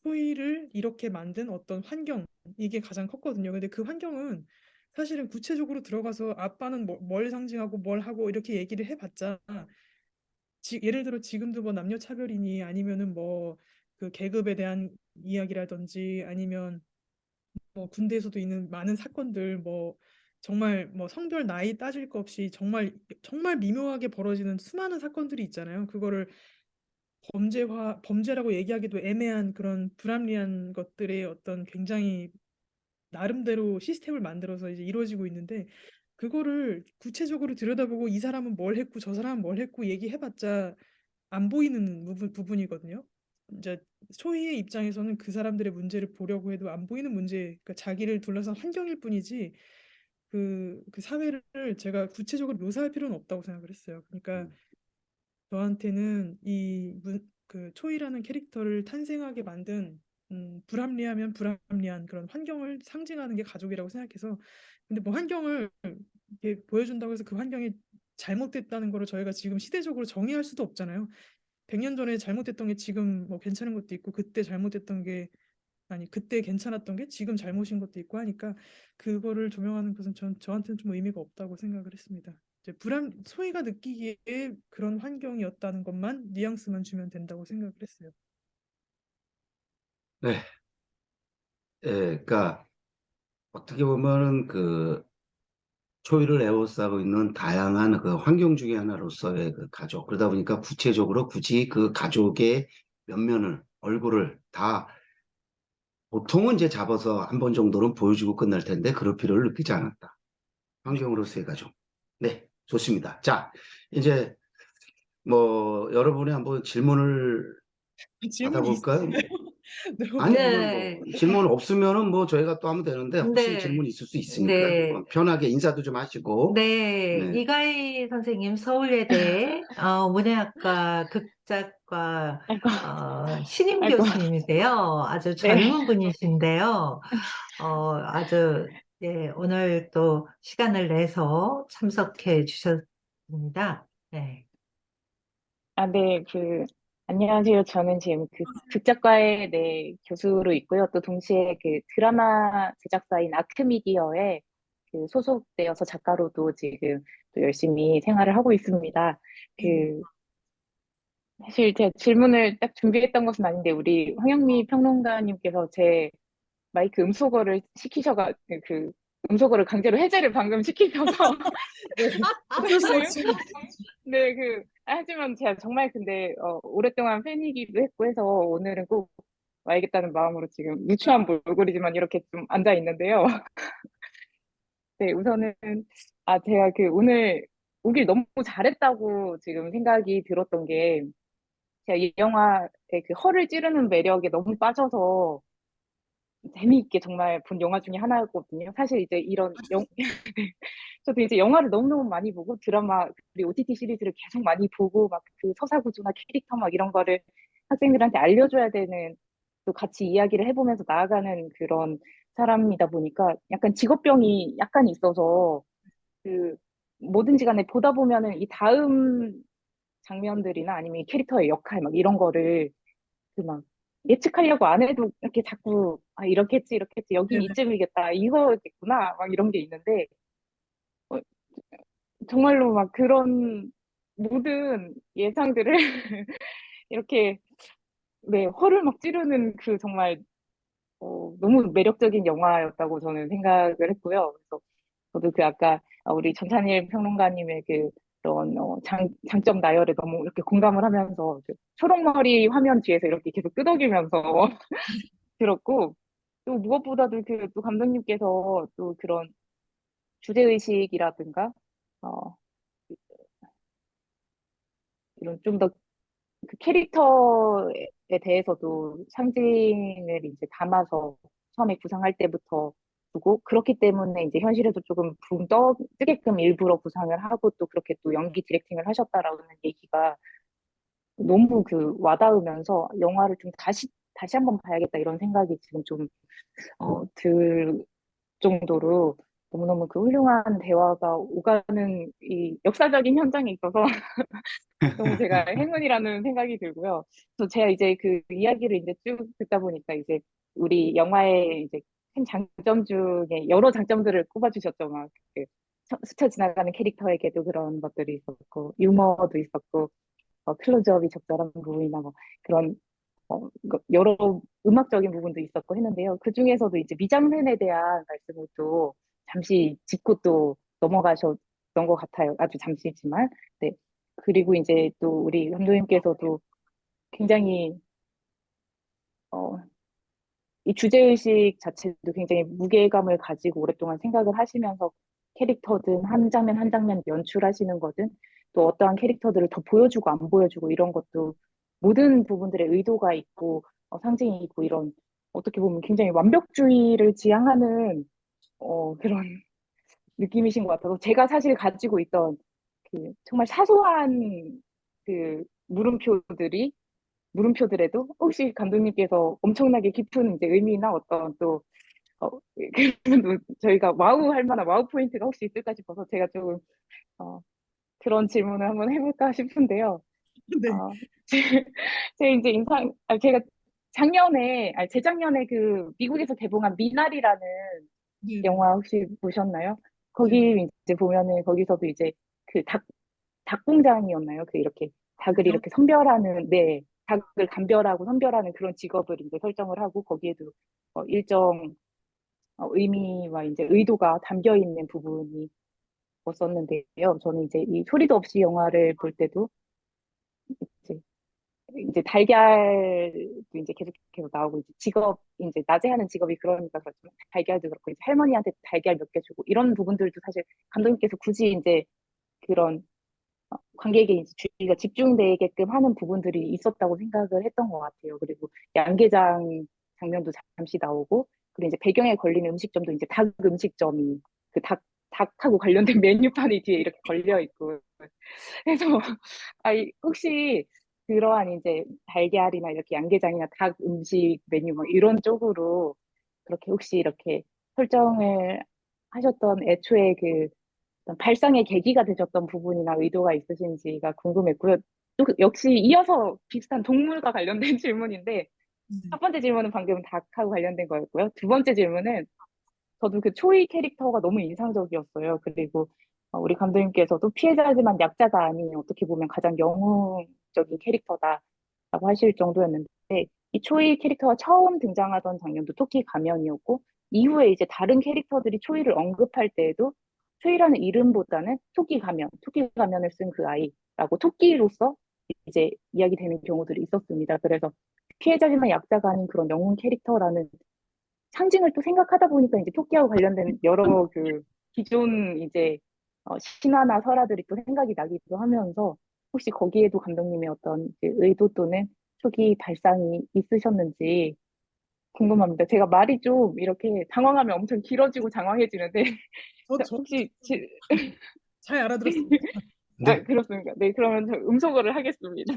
S2: 소희를 이렇게 만든 어떤 환경 이게 가장 컸거든요. 근데 그 환경은 사실은 구체적으로 들어가서 아빠는 뭘 상징하고 뭘 하고 이렇게 얘기를 해봤자 예를 들어 지금도 뭐 남녀 차별이니 아니면은 뭐 그 계급에 대한 이야기라든지 아니면 뭐 군대에서도 있는 많은 사건들 뭐 정말 뭐 성별 나이 따질 거 없이 정말 정말 미묘하게 벌어지는 수많은 사건들이 있잖아요. 그거를 범죄라고 얘기하기도 애매한 그런 불합리한 것들의 어떤 굉장히 나름대로 시스템을 만들어서 이제 이루어지고 있는데 그거를 구체적으로 들여다보고 이 사람은 뭘 했고 저 사람은 뭘 했고 얘기해봤자 안 보이는 부분이거든요. 이제 소희의 입장에서는 그 사람들의 문제를 보려고 해도 안 보이는 문제, 그러니까 자기를 둘러싼 환경일 뿐이지 그 사회를 제가 구체적으로 묘사할 필요는 없다고 생각을 했어요. 그러니까 저한테는 그 초이라는 캐릭터를 탄생하게 만든 불합리하면 불합리한 그런 환경을 상징하는 게 가족이라고 생각해서 근데 뭐 환경을 이렇게 보여준다고 해서 그 환경이 잘못됐다는 거를 저희가 지금 시대적으로 정의할 수도 없잖아요. 100년 전에 잘못됐던 게 지금 뭐 괜찮은 것도 있고 그때 잘못됐던 게 아니 그때 괜찮았던 게 지금 잘못인 것도 있고 하니까 그거를 조명하는 것은 저한테는 좀 의미가 없다고 생각을 했습니다. 이제 소희가 느끼기에 그런 환경이었다는 것만 뉘앙스만 주면 된다고 생각을 했어요.
S4: 네. 예, 그러니까 어떻게 보면은 그 초이를 에워싸고 있는 다양한 그 환경 중에 하나로서의 그 가족. 그러다 보니까 구체적으로 굳이 그 가족의 면면을, 얼굴을 다 보통은 이제 잡아서 한 번 정도는 보여주고 끝날 텐데 그럴 필요를 느끼지 않았다. 환경으로서의 가족. 네, 좋습니다. 자, 이제 뭐 여러분이 한번 질문을
S2: 질문이
S4: 받아볼까요?
S2: 있었나요? 네,
S4: 아니,
S2: 오케이.
S4: 그냥 뭐
S1: 네,
S4: 질문 없으면은 뭐 저희가 또 하면 되는데 혹시
S1: 네,
S4: 질문 있을 수 있으니까
S1: 네.
S4: 뭐 편하게 인사도 좀 하시고.
S1: 네,
S4: 네.
S1: 이가희 선생님 서울예대 문해학과 극작과
S5: 아이고,
S1: 신임
S5: 아이고,
S1: 교수님이세요. 아주
S5: 네.
S1: 젊은 분이신데요. 아주 예, 오늘 또 시간을 내서 참석해 주셨습니다. 네.
S5: 아, 네, 안녕하세요. 저는 지금 극작과의 교수로 있고요. 또 동시에 드라마 제작사인 아크미디어에 소속되어서 작가로도 지금 또 열심히 생활을 하고 있습니다. 그, 사실 제가 질문을 딱 준비했던 것은 아닌데, 우리 황영미 평론가님께서 제 마이크 음소거를 음소거를 강제로 해제를 방금 시키셔서,
S2: 네, 어쩔 수
S5: 네,
S2: 없이
S5: 네, 하지만 제가 정말 근데, 오랫동안 팬이기도 했고 해서 오늘은 꼭 와야겠다는 마음으로 지금 누추한 몰골이지만 이렇게 좀 앉아 있는데요. 네, 우선은, 제가 오늘 오길 너무 잘했다고 지금 생각이 들었던 게, 제가 이 영화의 허를 찌르는 매력에 너무 빠져서 재미있게 정말 본 영화 중에 하나였거든요. 사실 이제 저도 이제 영화를 너무너무 많이 보고 드라마, 그리고 OTT 시리즈를 계속 많이 보고 막 서사구조나 캐릭터 막 이런 거를 학생들한테 알려줘야 되는 또 같이 이야기를 해보면서 나아가는 그런 사람이다 보니까 약간 직업병이 약간 있어서 그 뭐든지 간에 보다 보면은 이 다음 장면들이나 아니면 이 캐릭터의 역할 막 이런 거를 막 예측하려고 안 해도 이렇게 자꾸 이렇게 했지 이렇게 했지 여긴
S2: 네네.
S5: 이쯤이겠다 이거겠구나 막 이런 게 있는데 어, 정말로 막 그런 모든 예상들을 이렇게 네 허를 막 찌르는 정말 너무 매력적인 영화였다고 저는 생각을 했고요. 그래서 저도 아까 우리 전찬일 평론가님의 그런 장점 나열에 너무 이렇게 공감을 하면서 초록머리 화면 뒤에서 이렇게 계속 끄덕이면서 들었고 또 무엇보다도 또 감독님께서 또 그런 주제의식이라든가 어, 이런 좀 더 캐릭터에 대해서도 상징을 이제 담아서 처음에 구상할 때부터 두고 그렇기 때문에 이제 현실에도 조금 붕 뜨게끔 일부러 구상을 하고 또 그렇게 또 연기 디렉팅을 하셨다라는 얘기가 너무 와닿으면서 영화를 좀 다시 한번 봐야겠다 이런 생각이 지금 좀 들 정도로 너무너무 그 훌륭한 대화가 오가는 이 역사적인 현장에 있어서 너무 제가 행운이라는 생각이 들고요. 또 제가 이제 그 이야기를 이제 쭉 듣다 보니까 이제 우리 영화의 이제 큰 장점 중에 여러 장점들을 꼽아주셨죠. 막 그 스쳐 지나가는 캐릭터에게도 그런 것들이 있었고, 유머도 있었고, 클로즈업이 적절한 부분이나 뭐 그런 여러 음악적인 부분도 있었고 했는데요. 그 중에서도 이제 미장센에 대한 말씀을 또 잠시 짚고 또 넘어가셨던 것 같아요. 아주 잠시지만. 네. 그리고 이제 또 우리 감독님께서도 굉장히 어, 이 주제의식 자체도 굉장히 무게감을 가지고 오랫동안 생각을 하시면서 캐릭터든 한 장면 한 장면 연출하시는 거든 또 어떠한 캐릭터들을 더 보여주고 안 보여주고 이런 것도 모든 부분들의 의도가 있고 상징이 있고 이런 어떻게 보면 굉장히 완벽주의를 지향하는 그런 느낌이신 것 같아서 제가 사실 가지고 있던 그 정말 사소한 그 물음표들에도 혹시 감독님께서 엄청나게 깊은 이제 의미나 어떤 또 어, 그런 저희가 와우 할 만한 와우 포인트가 혹시 있을까 싶어서 제가 조금 어, 그런 질문을 한번 해볼까 싶은데요.
S2: 네.
S5: 어, 제 이제 제가 재작년에 그 미국에서 개봉한 미나리라는
S2: 네네.
S5: 영화 혹시 보셨나요?
S2: 네네.
S5: 거기 이제 보면은 거기서도 이제 그 닭 공장이었나요? 그 이렇게 닭을
S2: 닭이요?
S5: 이렇게 선별하는, 네, 닭을 감별하고 선별하는 그런 직업을 이제 설정을 하고 거기에도 일정 의미와 이제 의도가 담겨 있는 부분이 있었는데요. 저는 이제 이 소리도 없이 영화를 볼 때도 이제 달걀도 이제 계속 나오고 이제 이제 낮에 하는 직업이 그러니까 그렇지만 달걀도 그렇고 이제 할머니한테 달걀 몇 개 주고 이런 부분들도 사실 감독님께서 굳이 이제 그런 관객의 이제 주의가 집중되게끔 하는 부분들이 있었다고 생각을 했던 것 같아요. 그리고 양계장 장면도 잠시 나오고, 그리고 이제 배경에 걸리는 음식점도 이제 닭 음식점이 그 닭하고 관련된 메뉴판이 뒤에 이렇게 걸려 있고. 그래서, 혹시 그러한 이제 달걀이나 이렇게 양계장이나 닭 음식 메뉴 뭐 이런 쪽으로 그렇게 혹시 이렇게 설정을 하셨던 애초에 그 어떤 발상의 계기가 되셨던 부분이나 의도가 있으신지가 궁금했고요. 또 역시 이어서 비슷한 동물과 관련된 질문인데,
S2: 네.
S5: 첫 번째 질문은 방금 닭하고 관련된 거였고요. 두 번째 질문은 저도 그 초이 캐릭터가 너무 인상적이었어요. 그리고 우리 감독님께서도 피해자지만 약자가 아닌 어떻게 보면 가장 영웅적인 캐릭터다라고 하실 정도였는데, 이 초이 캐릭터가 처음 등장하던 장면도 토끼 가면이었고, 이후에 이제 다른 캐릭터들이 초이를 언급할 때에도 초이라는 이름보다는 토끼 가면을 쓴 그 아이라고 토끼로서 이제 이야기되는 경우들이 있었습니다. 그래서 피해자지만 약자가 아닌 그런 영웅 캐릭터라는 상징을 또 생각하다 보니까 이제 토끼하고 관련된 여러 그 기존 이제 신화나 설화들이 또 생각이 나기도 하면서 혹시 거기에도 감독님의 어떤 이제 의도 또는 초기 발상이 있으셨는지 궁금합니다. 제가 말이 좀 이렇게 당황하면 엄청 길어지고 장황해지는데
S2: 저
S5: 혹시
S2: 잘 알아들었습니다.
S4: 네.
S5: 그렇습니까? 네, 그러면 저 음소거를 하겠습니다.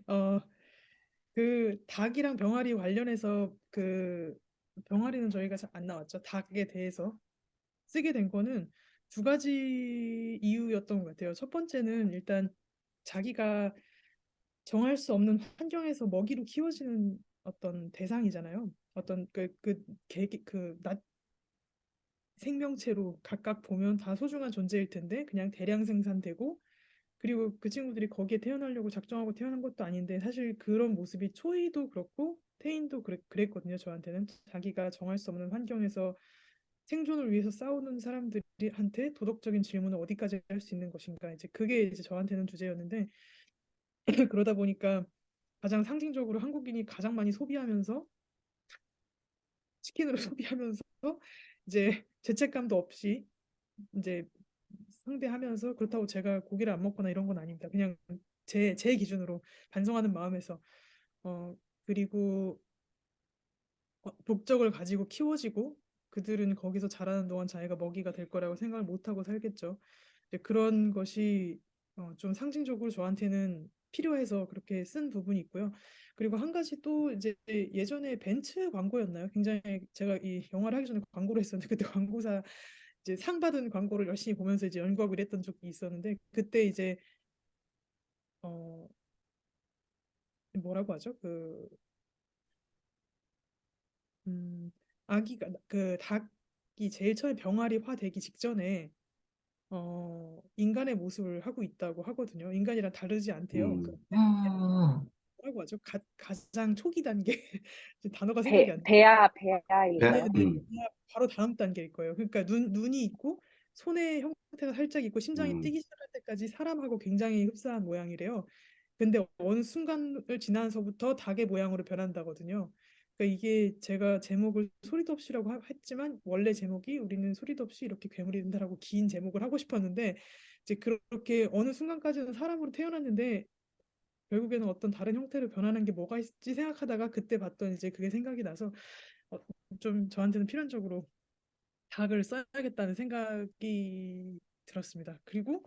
S2: 어, 그 닭이랑 병아리 관련해서 그 병아리는 저희가 잘 안 나왔죠. 닭에 대해서 쓰게 된 거는 두 가지 이유였던 것 같아요. 첫 번째는 일단 자기가 정할 수 없는 환경에서 먹이로 키워지는 어떤 대상이잖아요. 어떤 생명체로 각각 보면 다 소중한 존재일 텐데 그냥 대량 생산되고 그리고 그 친구들이 거기에 태어나려고 작정하고 태어난 것도 아닌데 사실 그런 모습이 초이도 그렇고 태인도 그랬거든요. 저한테는 자기가 정할 수 없는 환경에서 생존을 위해서 싸우는 사람들한테 도덕적인 질문을 어디까지 할 수 있는 것인가 이제 그게 이제 저한테는 주제였는데 그러다 보니까 가장 상징적으로 한국인이 가장 많이 소비하면서 치킨으로 소비하면서 이제 죄책감도 없이 이제 상대하면서 그렇다고 제가 고기를 안 먹거나 이런 건 아닙니다. 그냥 제 기준으로 반성하는 마음에서 그리고 독적을 가지고 키워지고 그들은 거기서 자라는 동안 자기가 먹이가 될 거라고 생각을 못 하고 살겠죠. 그런 것이 좀 상징적으로 저한테는 필요해서 그렇게 쓴 부분이 있고요. 그리고 한 가지 또 이제 예전에 벤츠 광고였나요? 굉장히 제가 이 영화를 하기 전에 광고를 했었는데 그때 광고사 이제 상 받은 광고를 열심히 보면서 이제 연구하고 이랬던 적이 있었는데 그때 이제 어 뭐라고 하죠? 음, 아기가 그 닭이 제일 처음에 병아리화 되기 직전에 인간의 모습을 하고 있다고 하거든요. 인간이랑 다르지 않대요. 그
S1: 음,
S2: 뭐라고 하죠? 가장 초기 단계 지금 단어가 생각이 안 나요.
S4: 네,
S5: 배아인가요?
S2: 네네. 바로 다음 단계일 거예요. 그러니까 눈이 있고 손의 형태가 살짝 있고 심장이
S4: 음,
S2: 뛰기 시작할 때까지 사람하고 굉장히 흡사한 모양이래요. 근데 어느 순간을 지나서부터 닭의 모양으로 변한다거든요. 그러니까 이게 제가 제목을 소리도 없이라고 했지만 원래 제목이 우리는 소리도 없이 이렇게 괴물이 된다라고 긴 제목을 하고 싶었는데 이제 그렇게 어느 순간까지는 사람으로 태어났는데 결국에는 어떤 다른 형태로 변하는 게 뭐가 있지 생각하다가 그때 봤던 이제 그게 생각이 나서 어, 좀 저한테는 필연적으로 닭을 써야겠다는 생각이 들었습니다. 그리고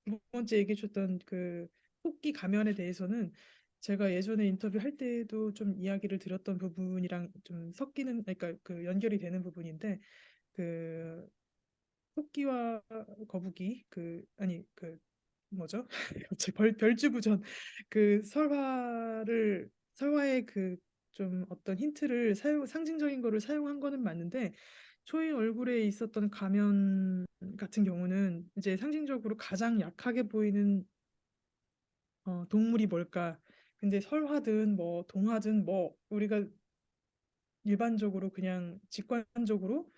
S2: 두 번째 얘기해 주셨던 그 토끼 가면에 대해서는 제가 예전에 인터뷰 할 때도 좀 이야기를 드렸던 부분이랑 좀 섞이는 그러니까 그 연결이 되는 부분인데 그 토끼와 거북이 그 아니 그 뭐죠? 갑자기 별주구전 그 설화의 그 좀 어떤 힌트를 상징적인 거를 사용한 거는 맞는데 초이 얼굴에 있었던 가면 같은 경우는 이제 상징적으로 가장 약하게 보이는 동물이 뭘까? 근데 설화든 뭐 동화든 뭐 우리가 일반적으로 그냥 직관적으로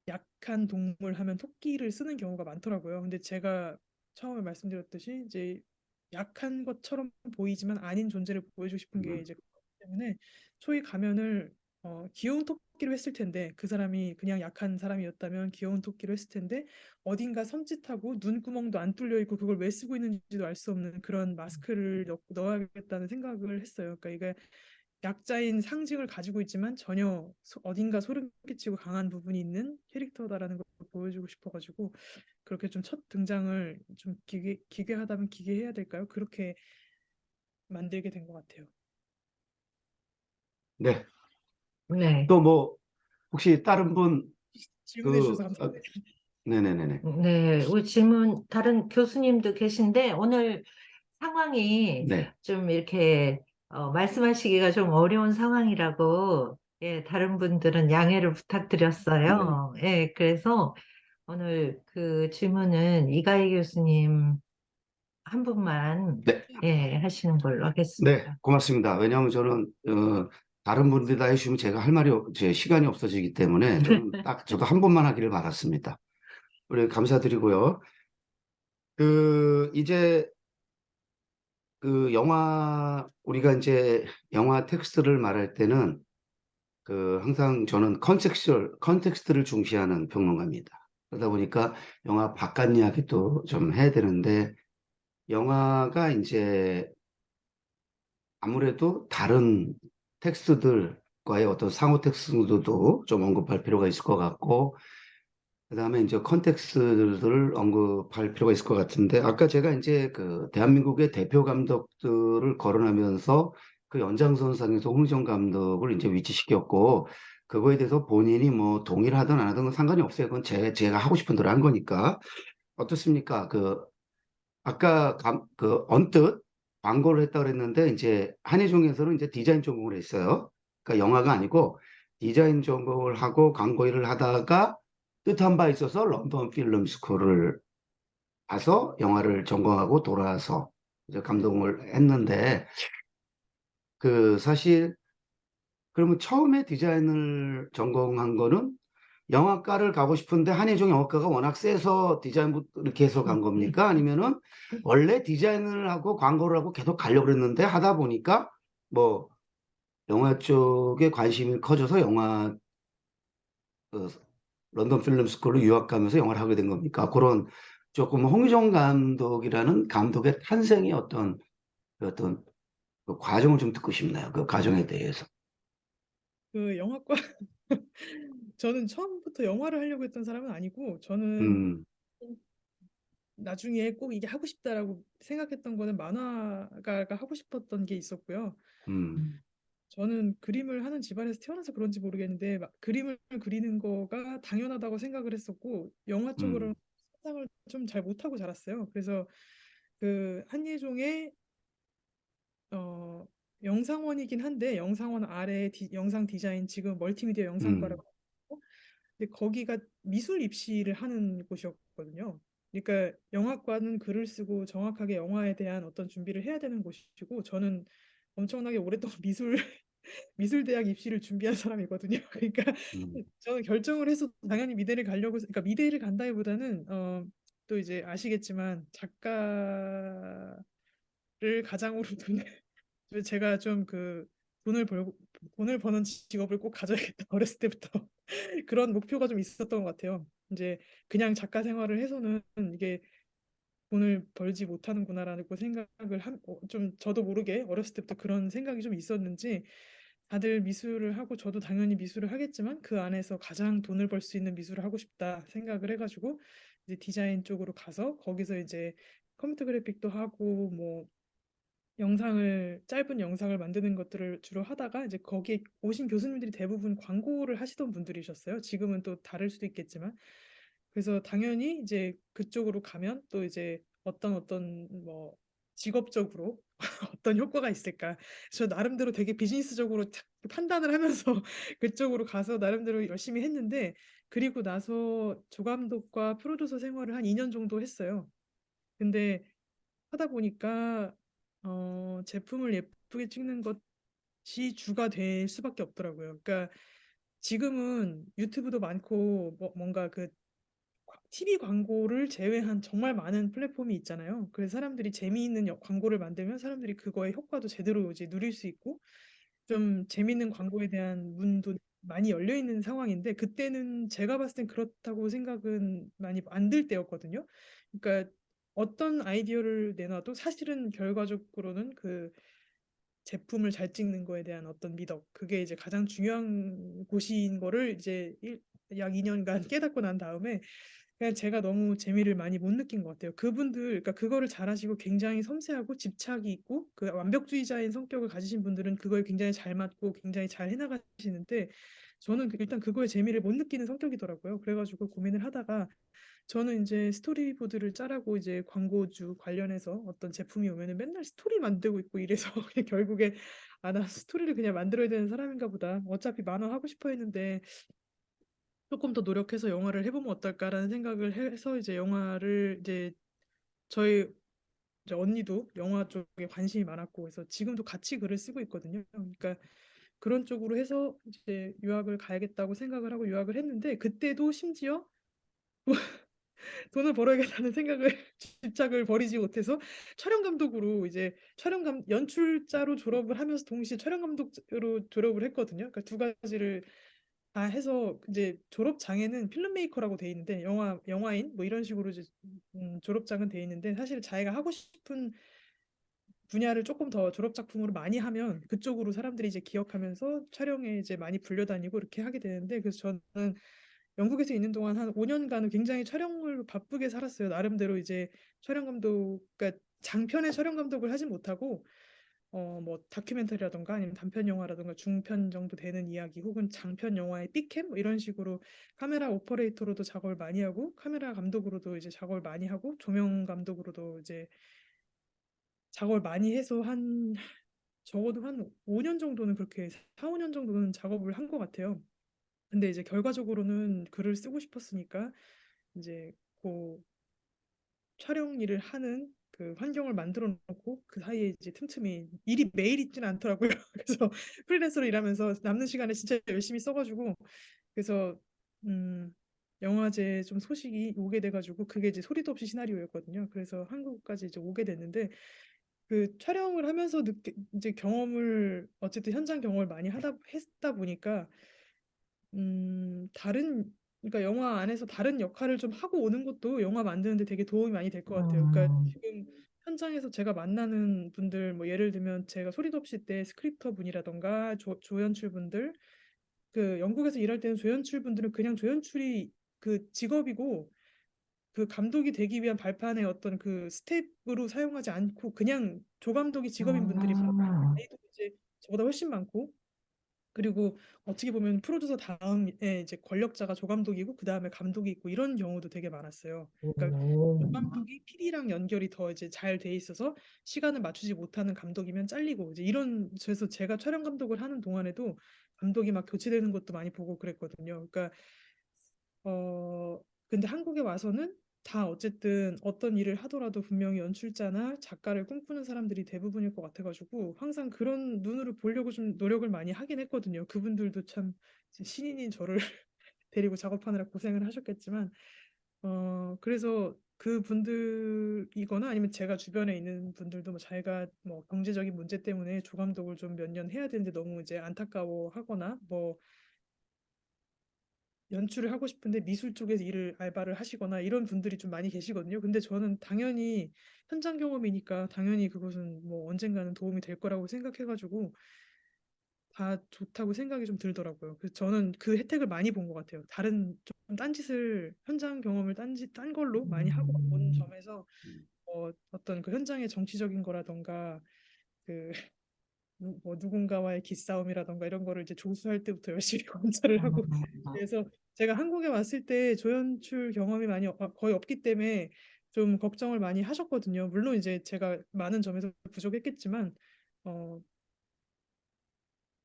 S2: 약한 동물 하면 토끼를 쓰는 경우가 많더라고요. 근데 제가 처음에 말씀드렸듯이 이제 약한 것처럼 보이지만 아닌 존재를 보여주고 싶은 게
S4: 음,
S2: 이제 그렇기 때문에 초이 가면을 귀여운 토끼로 했을 텐데 그 사람이 그냥 약한 사람이었다면 귀여운 토끼로 했을 텐데 어딘가 섬찟하고 눈구멍도 안 뚫려 있고 그걸 왜 쓰고 있는지도 알 수 없는 그런 마스크를 넣어야겠다는 생각을 했어요. 그러니까 이게 약자인 상징을 가지고 있지만 전혀 어딘가 소름 끼치고 강한 부분이 있는 캐릭터다라는 걸 보여주고 싶어가지고 그렇게 좀 첫 등장을 좀 기괴하다면 기괴해야 될까요? 그렇게 만들게 된 것 같아요.
S4: 네.
S1: 네.
S4: 또 뭐 혹시 다른 분
S2: 질문해
S4: 그
S2: 주셔서 감사합니다.
S4: 네네네네.
S1: 네, 우리 질문 다른 교수님도 계신데 오늘 상황이
S4: 네.
S1: 좀 이렇게 말씀하시기가 좀 어려운 상황이라고 예, 다른 분들은 양해를
S4: 네.
S1: 부탁드렸어요. 예, 그래서 오늘 그 질문은 이가희 교수님 한 분만
S4: 네.
S1: 예, 하시는 걸로
S4: 네.
S1: 하겠습니다.
S4: 고맙습니다. 왜냐하면 저는 다른 분들이 다 해주시면 제가 할 말이 제 시간이 없어지기 때문에 저는 딱 저도 한 번만 하기를 바랐습니다. 우리 감사드리고요. 이제 그 영화 우리가 이제 영화 텍스트를 말할 때는 항상 저는 컨텍스트를 중시하는 평론가입니다. 그러다 보니까 영화 바깥 이야기도 좀 해야 되는데 영화가 이제 아무래도 다른 텍스트들과의 어떤 상호 텍스트도 좀 언급할 필요가 있을 것 같고 그다음에 이제 컨텍스트를 언급할 필요가 있을 것 같은데 아까 제가 이제 대한민국의 대표 감독들을 거론하면서 그 연장선상에서 홍정 감독을 이제 위치시켰고 그거에 대해서 본인이 뭐 동의를 하든 안 하든 상관이 없어요. 그건 제가 하고 싶은 대로 한 거니까 어떻습니까? 아까 언뜻 광고를 했다 그랬는데 이제 한예종에서는 이제 디자인 전공을 했어요. 그러니까 영화가 아니고 디자인 전공을 하고 광고 일을 하다가 뜻한 바 있어서 런던 필름 스쿨을 가서 영화를 전공하고 돌아와서 이제 감독을 했는데 사실 그러면 처음에 디자인을 전공한 거는 영화과를 가고 싶은데 한예종 영화과가 워낙 세서 디자인부 이렇게 해서 간 겁니까? 아니면은 원래 디자인을 하고 광고를 하고 계속 가려고 그랬는데 하다 보니까 뭐 영화 쪽에 관심이 커져서 그 런던 필름 스쿨로 유학 가면서 영화를 하게 된 겁니까? 그런 조금 홍유정 감독이라는 감독의 탄생의 어떤 그 과정을 좀 듣고 싶나요? 그 과정에 대해서.
S2: 그 영화과 저는 처음부터 영화를 하려고 했던 사람은 아니고 저는
S4: 음,
S2: 나중에 꼭 이게 하고 싶다라고 생각했던 거는 만화가가 하고 싶었던 게 있었고요.
S4: 음,
S2: 저는 그림을 하는 집안에서 태어나서 그런지 모르겠는데 그림을 그리는 거가 당연하다고 생각을 했었고 영화 쪽으로
S4: 음,
S2: 상상을 좀 잘 못하고 자랐어요. 그래서 그 한예종의 어, 영상원이긴 한데 영상원 아래 영상 디자인 지금 멀티미디어 영상과라고
S4: 음,
S2: 하고, 근데 거기가 미술 입시를 하는 곳이었거든요. 그러니까 영화과는 글을 쓰고 정확하게 영화에 대한 어떤 준비를 해야 되는 곳이고 저는 엄청나게 오랫동안 미술대학 입시를 준비한 사람이거든요. 그러니까
S4: 음,
S2: 저는 결정을 해서 당연히 미대를 가려고 그러니까 미대를 간다기보다는 또 이제 아시겠지만 작가를 가장으로 둔 제가 좀 그 돈을 버는 직업을 꼭 가져야겠다 어렸을 때부터 그런 목표가 좀 있었던 것 같아요. 이제 그냥 작가 생활을 해서는 이게 돈을 벌지 못하는구나라고 생각을 좀 저도 모르게 어렸을 때부터 그런 생각이 좀 있었는지 다들 미술을 하고 저도 당연히 미술을 하겠지만 그 안에서 가장 돈을 벌 수 있는 미술을 하고 싶다 생각을 해가지고 이제 디자인 쪽으로 가서 거기서 이제 컴퓨터 그래픽도 하고 뭐 짧은 영상을 만드는 것들을 주로 하다가 이제 거기에 오신 교수님들이 대부분 광고를 하시던 분들이셨어요. 지금은 또 다를 수도 있겠지만. 그래서 당연히 이제 그쪽으로 가면 또 이제 어떤 뭐 직업적으로 어떤 효과가 있을까. 저 나름대로 되게 비즈니스적으로 판단을 하면서 그쪽으로 가서 나름대로 열심히 했는데 그리고 나서 조감독과 프로듀서 생활을 한 2년 정도 했어요. 근데 하다 보니까 제품을 예쁘게 찍는 것이 주가 될 수밖에 없더라고요. 그러니까 지금은 유튜브도 많고 뭔가 그 TV 광고를 제외한 정말 많은 플랫폼이 있잖아요. 그래서 사람들이 재미있는 광고를 만들면 사람들이 그거의 효과도 제대로 이제 누릴 수 있고 좀 재미있는 광고에 대한 문도 많이 열려 있는 상황인데 그때는 제가 봤을 땐 그렇다고 생각은 많이 안 들 때였거든요. 그러니까 어떤 아이디어를 내놔도 사실은 결과적으로는 그 제품을 잘 찍는 거에 대한 어떤 미덕 그게 이제 가장 중요한 곳인 거를 이제 약 2년간 깨닫고 난 다음에 그냥 제가 너무 재미를 많이 못 느낀 것 같아요. 그러니까 그거를 잘하시고 굉장히 섬세하고 집착이 있고 그 완벽주의자인 성격을 가지신 분들은 그거에 굉장히 잘 맞고 굉장히 잘 해나가시는데 저는 일단 그거에 재미를 못 느끼는 성격이더라고요. 그래가지고 고민을 하다가 저는 이제 스토리보드를 짜라고 이제 광고주 관련해서 어떤 제품이 오면은 맨날 스토리 만들고 있고 이래서 그냥 결국에 아, 나 스토리를 그냥 만들어야 되는 사람인가 보다. 어차피 만화 하고 싶어 했는데 조금 더 노력해서 영화를 해보면 어떨까라는 생각을 해서 이제 영화를 이제 저희 이제 언니도 영화 쪽에 관심이 많았고 그래서 지금도 같이 글을 쓰고 있거든요. 그러니까 그런 쪽으로 해서 이제 유학을 가야겠다고 생각을 하고 유학을 했는데 그때도 심지어 돈을 벌어야겠다는 생각을 집착을 버리지 못해서 촬영 감독으로 이제 연출자로 졸업을 하면서 동시에 촬영 감독으로 졸업을 했거든요. 그러니까 두 가지를 다 해서 이제 졸업장에는 필름메이커라고 돼 있는데 영화인 뭐 이런 식으로 이제 졸업장은 돼 있는데 사실 자기가 하고 싶은 분야를 조금 더 졸업 작품으로 많이 하면 그쪽으로 사람들이 이제 기억하면서 촬영에 이제 많이 불려다니고 이렇게 하게 되는데 그래서 저는 영국에서 있는 동안 한 5년간은 굉장히 촬영을 바쁘게 살았어요. 나름대로 이제 그러니까 장편의 촬영 감독을 하진 못하고 뭐 다큐멘터리라던가 아니면 단편 영화라던가 중편 정도 되는 이야기 혹은 장편 영화의 삐캠 뭐 이런 식으로 카메라 오퍼레이터로도 작업을 많이 하고 카메라 감독으로도 이제 작업을 많이 하고 조명 감독으로도 이제 작업을 많이 해서 한 적어도 한 5년 정도는 그렇게 4, 5년 정도는 작업을 한 것 같아요. 근데 이제 결과적으로는 글을 쓰고 싶었으니까 이제 그 촬영 일을 하는 그 환경을 만들어 놓고 그 사이에 이제 틈틈이 일이 매일 있지는 않더라고요. 그래서 프리랜서로 일하면서 남는 시간에 진짜 열심히 써가지고 그래서 음 영화제 좀 소식이 오게 돼가지고 그게 이제 소리도 없이 시나리오였거든요. 그래서 한국까지 이제 오게 됐는데 그 촬영을 하면서 이제 어쨌든 현장 경험을 많이 했다 보니까 그러니까 영화 안에서 다른 역할을 좀 하고 오는 것도 영화 만드는데 되게 도움이 많이 될 것 같아요. 그러니까
S1: 음,
S2: 지금 현장에서 제가 만나는 분들, 뭐 예를 들면 제가 소리도 없이 때 스크립터 분이라던가 조연출 분들, 그 영국에서 일할 때는 조연출 분들은 그냥 조연출이 그 직업이고 그 감독이 되기 위한 발판의 어떤 그 스텝으로 사용하지 않고 그냥 조감독이 직업인 분들이 나이도 이제 저보다 훨씬 많고, 그리고 어떻게 보면 프로듀서 다음에 이제 권력자가 조감독이고 그 다음에 감독이 있고 이런 경우도 되게 많았어요. 그러니까 조감독이 PD랑 연결이 더 이제 잘 돼 있어서 시간을 맞추지 못하는 감독이면 잘리고 이제 이런, 그래서 제가 촬영 감독을 하는 동안에도 감독이 막 교체되는 것도 많이 보고 그랬거든요. 그러니까 어 근데 한국에 와서는 다 어쨌든 어떤 일을 하더라도 분명히 연출자나 작가를 꿈꾸는 사람들이 대부분일 것 같아가지고 항상 그런 눈으로 보려고 좀 노력을 많이 하긴 했거든요. 그분들도 참 신인인 저를 데리고 작업하느라 고생을 하셨겠지만 그래서 그분들이거나 아니면 제가 주변에 있는 분들도 뭐 자기가 뭐 경제적인 문제 때문에 조감독을 좀 몇 년 해야 되는데 너무 이제 안타까워하거나 뭐 연출을 하고 싶은데 미술 쪽에서 일을 알바를 하시거나 이런 분들이 좀 많이 계시거든요. 근데 저는 당연히 현장 경험이니까 당연히 그것은 뭐 언젠가는 도움이 될 거라고 생각해가지고 다 좋다고 생각이 좀 들더라고요. 그래서 저는 그 혜택을 많이 본 것 같아요. 다른 좀 딴짓을 현장 경험을 딴 걸로 많이 하고 온 점에서 어떤 그 현장의 정치적인 거라던가 그 뭐 누군가와의 기싸움이라던가 이런 거를 이제 조수할 때부터 열심히 관찰을 하고, 그래서 제가 한국에 왔을 때 조연출 경험이 많이 거의 없기 때문에 좀 걱정을 많이 하셨거든요. 물론 이제 제가 많은 점에서 부족했겠지만 어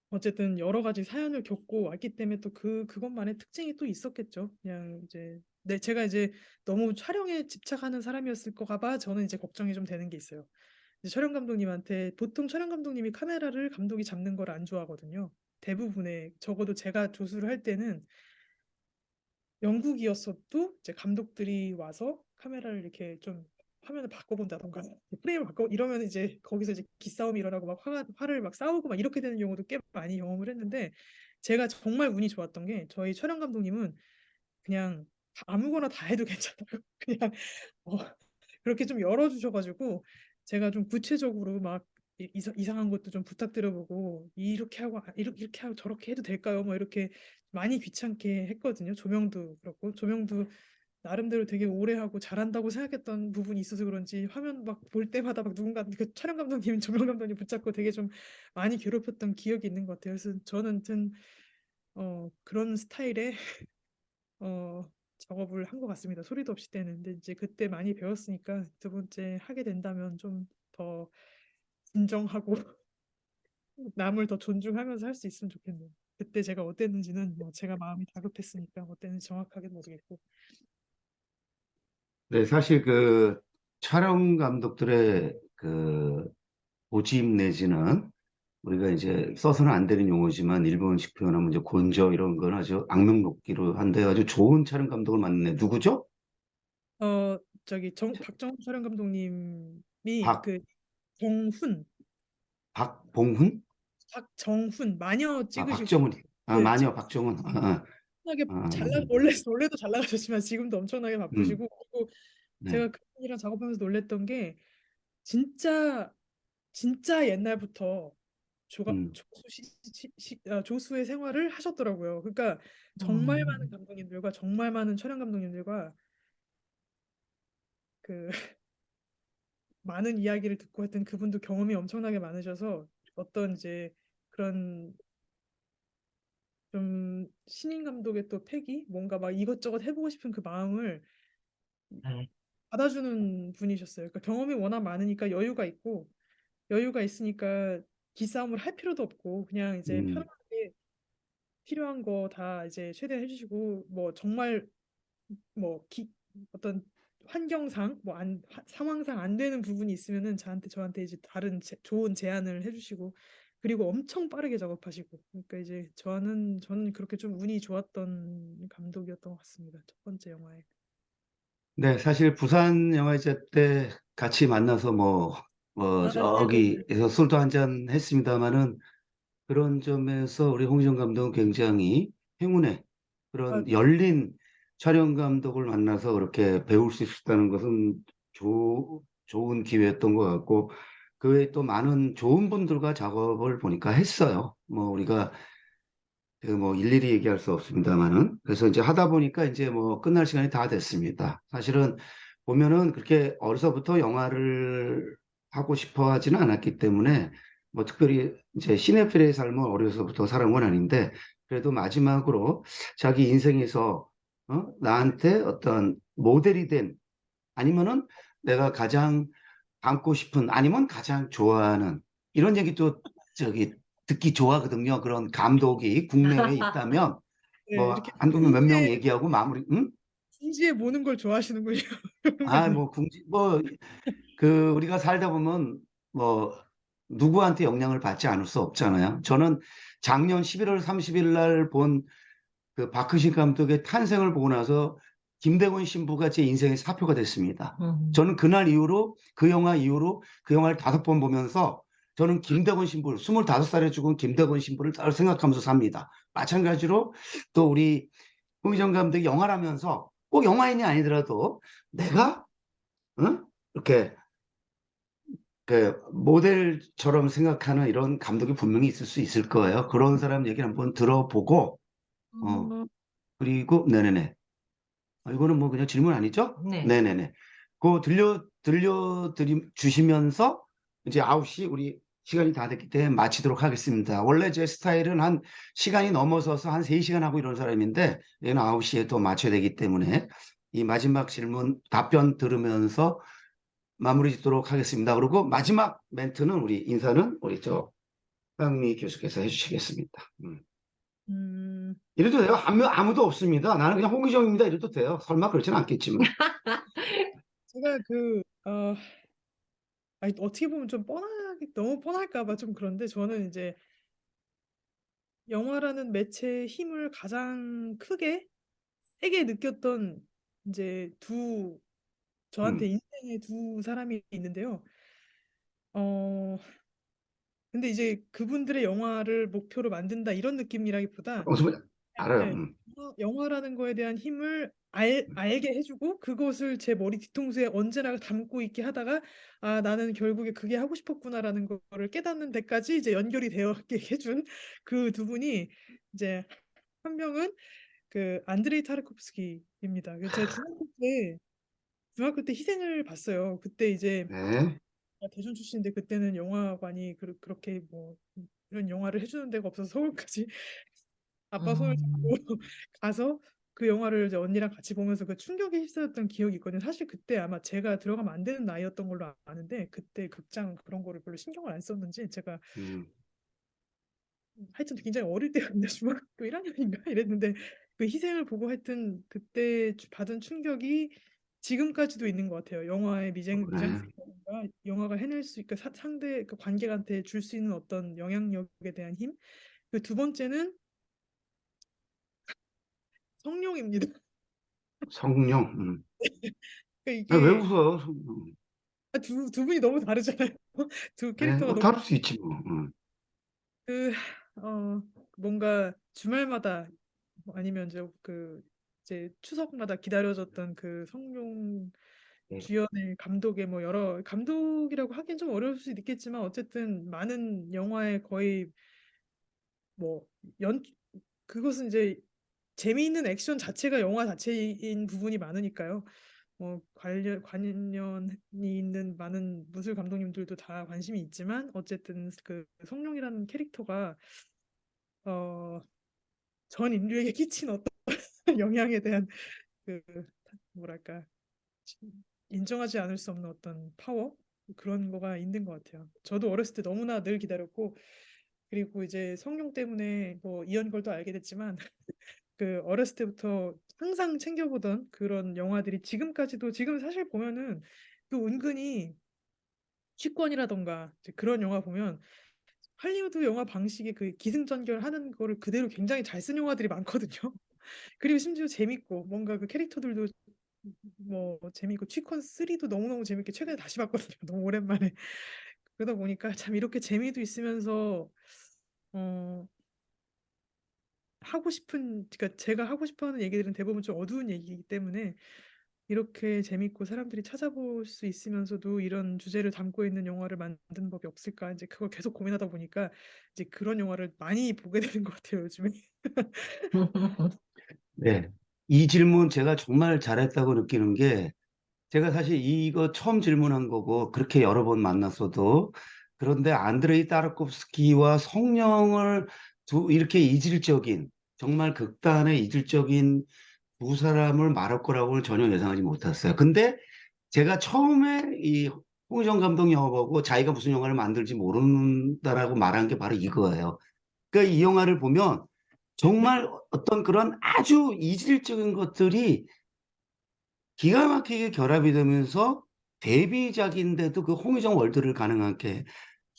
S2: 어쨌든 여러 가지 사연을 겪고 왔기 때문에 또 그것만의 특징이 또 있었겠죠. 그냥 이제 제가 이제 너무 촬영에 집착하는 사람이었을까 봐 저는 이제 걱정이 좀 되는 게 있어요. 이제 촬영 감독님한테 보통 촬영 감독님이 카메라를 감독이 잡는 걸 안 좋아하거든요. 대부분의, 적어도 제가 조수를 할 때는 영국이었어도 이제 감독들이 와서 카메라를 이렇게 좀 화면을 바꿔본다던가 프레임을 바꿔 이러면 이제 거기서 이제 기싸움이 일어나고 막 화를 막 싸우고 막 이렇게 되는 경우도 꽤 많이 경험을 했는데, 제가 정말 운이 좋았던 게 저희 촬영 감독님은 그냥 아무거나 다 해도 괜찮아요. 그냥 어, 그렇게 좀 열어주셔가지고 제가 좀 구체적으로 막 이상한 것도 좀 부탁드려보고 이렇게 하고 이렇게 하고 저렇게 해도 될까요? 뭐 이렇게 많이 귀찮게 했거든요. 조명도 그렇고 조명도 나름대로 되게 오래 하고 잘한다고 생각했던 부분이 있어서 그런지 화면 막 볼 때마다 막 누군가 그 촬영 감독님, 조명 감독님 붙잡고 되게 좀 많이 괴롭혔던 기억이 있는 것 같아요. 그래서 저는 그런 스타일의 어, 작업을 한 것 같습니다. 소리도 없이 떼는데 이제 그때 많이 배웠으니까 두 번째 하게 된다면 좀 더 진정하고 남을 더 존중하면서 할 수 있으면 좋겠네요. 그때 제가 어땠는지는 뭐 제가 마음이 다급했으니까 어땠는지 정확하게 모르겠고.
S4: 네, 사실 그 촬영 감독들의 그 고집 내지는 우리가 이제 써서는 안 되는 용어지만 일본식 표현하면 이제 곤저 이런 건 아주 악명 높기로 한데 아주 좋은 촬영 감독을 만났네. 누구죠?
S2: 저기 박정훈 촬영 감독님이
S4: 박,
S2: 그 정훈
S4: 박봉훈?
S2: 박정훈 마녀
S4: 아,
S2: 찍으시고
S4: 박정훈. 아,
S2: 그
S4: 마녀 박정훈.
S2: 엄청나게 잘
S4: 아,
S2: 원래도 잘 나가셨지만 지금도 엄청나게
S4: 음,
S2: 바쁘시고, 그리고
S4: 네,
S2: 제가 그분이랑 작업하면서 놀랬던 게 진짜 진짜 옛날부터
S4: 음,
S2: 조수의 생활을 하셨더라고요. 그러니까 정말 많은 감독님들과 정말 많은 촬영 감독님들과 그 많은 이야기를 듣고 했던 그분도 경험이 엄청나게 많으셔서 어떤 이제 그런 좀 신인 감독의 또 패기, 뭔가 막 이것저것 해보고 싶은 그 마음을 받아주는 분이셨어요. 그러니까 경험이 워낙 많으니까 여유가 있으니까 기싸움을 할 필요도 없고 그냥 이제
S4: 음,
S2: 편하게 필요한 거 다 이제 최대한 해주시고, 뭐 정말 뭐 어떤 환경상 뭐 상황상 안 되는 부분이 있으면은 저한테 이제 다른 좋은 제안을 해주시고, 그리고 엄청 빠르게 작업하시고, 그러니까 이제 저는 그렇게 좀 운이 좋았던 감독이었던 것 같습니다. 첫 번째 영화에.
S4: 네, 사실 부산 영화제 때 같이 만나서
S2: 네네.
S4: 저기에서 술도 한잔 했습니다마는 그런 점에서 우리 홍정 감독은 굉장히 행운의
S2: 아,
S4: 그런 열린 촬영 감독을 만나서 그렇게 배울 수 있었다는 것은 좋은 기회였던 것 같고 그 외에 또 많은 좋은 분들과 작업을 보니까 했어요. 뭐 우리가 그 뭐 일일이 얘기할 수 없습니다만은 그래서 이제 하다 보니까 이제 뭐 끝날 시간이 다 됐습니다. 사실은 보면은 그렇게 어려서부터 영화를 하고 싶어 하지는 않았기 때문에 뭐 특별히 이제 시네필의 삶은 어려서부터 살아온 건 아닌데 그래도 마지막으로 자기 인생에서 나한테 어떤 모델이 된 아니면은 내가 가장 닮고 싶은 아니면 가장 좋아하는 이런 얘기도 저기 듣기 좋아하거든요. 그런 감독이 국내에 있다면
S2: 네,
S4: 뭐
S2: 이렇게
S4: 한두 명 몇 명 얘기하고 마무리. 응?
S2: 진지에 모는 걸 좋아하시는군요.
S4: 아,
S2: 평론가님.
S4: 뭐 궁지 뭐 그 우리가 살다 보면 뭐 누구한테 영향을 받지 않을 수 없잖아요. 저는 작년 11월 30일 날 본 그 박크신 감독의 탄생을 보고 나서 김대건 신부가 제 인생의 사표가 됐습니다. 저는 그날 이후로 그 영화 이후로 그 영화를 5번 보면서 저는 김대건 신부를 25살에 죽은 김대건 신부를 따로 생각하면서 삽니다. 마찬가지로 또 우리 홍희정 감독이 영화라면서 꼭 영화인이 아니더라도 내가 이렇게 그 모델처럼 생각하는 이런 감독이 분명히 있을 수 있을 거예요. 그런 사람 얘기를 한번 들어보고 어 그리고 네네네. 이거는 뭐 그냥 질문 아니죠?
S1: 네.
S4: 네네네. 그거 주시면서 이제 9시 우리 시간이 다 됐기 때문에 마치도록 하겠습니다. 원래 제 스타일은 한 시간이 넘어서서 한 3시간 하고 이런 사람인데 얘는 9시에 또 맞춰야 되기 때문에 이 마지막 질문 답변 들으면서 마무리 짓도록 하겠습니다. 그리고 마지막 멘트는 우리 인사는 우리 저 황미 교수께서 해주시겠습니다.
S2: 음,
S4: 이래도 돼요. 아무도 없습니다. 나는 그냥 홍의정입니다. 이래도 돼요. 설마 그렇지는 않겠지만.
S2: 제가 아니, 어떻게 보면 좀 너무 뻔할까 봐 좀 그런데 저는 이제 영화라는 매체의 힘을 가장 크게 세게 느꼈던 이제 저한테
S4: 음.
S2: 인생의 두 사람이 있는데요. 어, 근데 이제 그분들의 영화를 목표로 만든다 이런 느낌이라기보다
S4: 어서 알아요.
S2: 네, 영화라는 거에 대한 힘을 알게 해주고 그것을 제 머리 뒤통수에 언제나 담고 있게 하다가 아 나는 결국에 그게 하고 싶었구나라는 거를 깨닫는 데까지 이제 연결이 되게 해준 그 두 분이 이제 한 명은 그 안드레이 타르코프스키입니다. 제가 중학교 때 희생을 봤어요. 그때 이제
S4: 네.
S2: 대전 출신인데 그때는 영화관이 그렇게 뭐 이런 영화를 해주는 데가 없어서 서울까지 아빠 손을 잡고 가서 그 영화를 이제 언니랑 같이 보면서 그 충격에 휩싸였던 기억이 있거든요. 사실 그때 아마 제가 들어가면 안 되는 나이였던 걸로 아는데 그때 극장 그런 거를 별로 신경을 안 썼는지 제가
S4: 음.
S2: 하여튼 굉장히 어릴 때였는데 중학교 1학년인가 이랬는데 그 희생을 보고 하여튼 그때 받은 충격이 지금까지도 있는 것 같아요. 영화의
S4: 그래.
S2: 미장센이라든가 영화가 해낼 수 있고 상대 그 관객한테 줄 수 있는 어떤 영향력에 대한 힘. 그 두 번째는 성룡입니다.
S4: 성룡.
S2: 그러니까
S4: 왜
S2: 이게
S4: 웃어? 성룡.
S2: 두 분이 너무 다르잖아요. 두
S4: 네,
S2: 캐릭터가 너무
S4: 다를 수 있지 뭐.
S2: 그 뭔가 주말마다 아니면 이제 추석마다 기다려졌던 그 성룡
S4: 네.
S2: 주연의 감독의 뭐 여러 감독이라고 하긴 좀 어려울 수도 있겠지만 어쨌든 많은 영화의 거의 뭐 연 그것은 이제 재미있는 액션 자체가 영화 자체인 부분이 많으니까요. 뭐 관련이 있는 많은 무술 감독님들도 다 관심이 있지만 어쨌든 그 성룡이라는 캐릭터가 어, 전 인류에게 끼친 어떤 영향에 대한 그 뭐랄까 인정하지 않을 수 없는 어떤 파워 그런 거가 있는 것 같아요. 저도 어렸을 때 너무나 늘 기다렸고 그리고 이제 성룡 때문에 뭐 이연걸도 알게 됐지만 그 어렸을 때부터 항상 챙겨보던 그런 영화들이 지금까지도 지금 사실 보면은 그 은근히 취권이라던가 이제 그런 영화 보면 할리우드 영화 방식의 그 기승전결하는 거를 그대로 굉장히 잘 쓴 영화들이 많거든요. 그리고 심지어 재밌고 뭔가 그 캐릭터들도 뭐 재밌고 취권 3도 너무너무 재밌게 최근에 다시 봤거든요. 너무 오랜만에. 그러다 보니까 참 이렇게 재미도 있으면서 어 그러니까 제가 하고 싶어 하는 얘기들은 대부분 좀 어두운 얘기이기 때문에 이렇게 재밌고 사람들이 찾아볼 수 있으면서도 이런 주제를 담고 있는 영화를 만드는 법이 없을까 이제 그걸 계속 고민하다 보니까 이제 그런 영화를 많이 보게 되는 것 같아요, 요즘에.
S4: 네. 이 질문 제가 정말 잘했다고 느끼는 게 제가 사실 이거 처음 질문한 거고 그렇게 여러 번 만났어도 그런데 안드레이 따르콥스키와 성령을 이렇게 이질적인 정말 극단의 이질적인 두 사람을 말할 거라고는 전혀 예상하지 못했어요. 근데 제가 처음에 이 홍의정 감독 영화 보고 자기가 무슨 영화를 만들지 모른다라고 말한 게 바로 이거예요. 그러니까 이 영화를 보면 정말 어떤 그런 아주 이질적인 것들이 기가 막히게 결합이 되면서 데뷔작인데도 그 홍의정 월드를 가능하게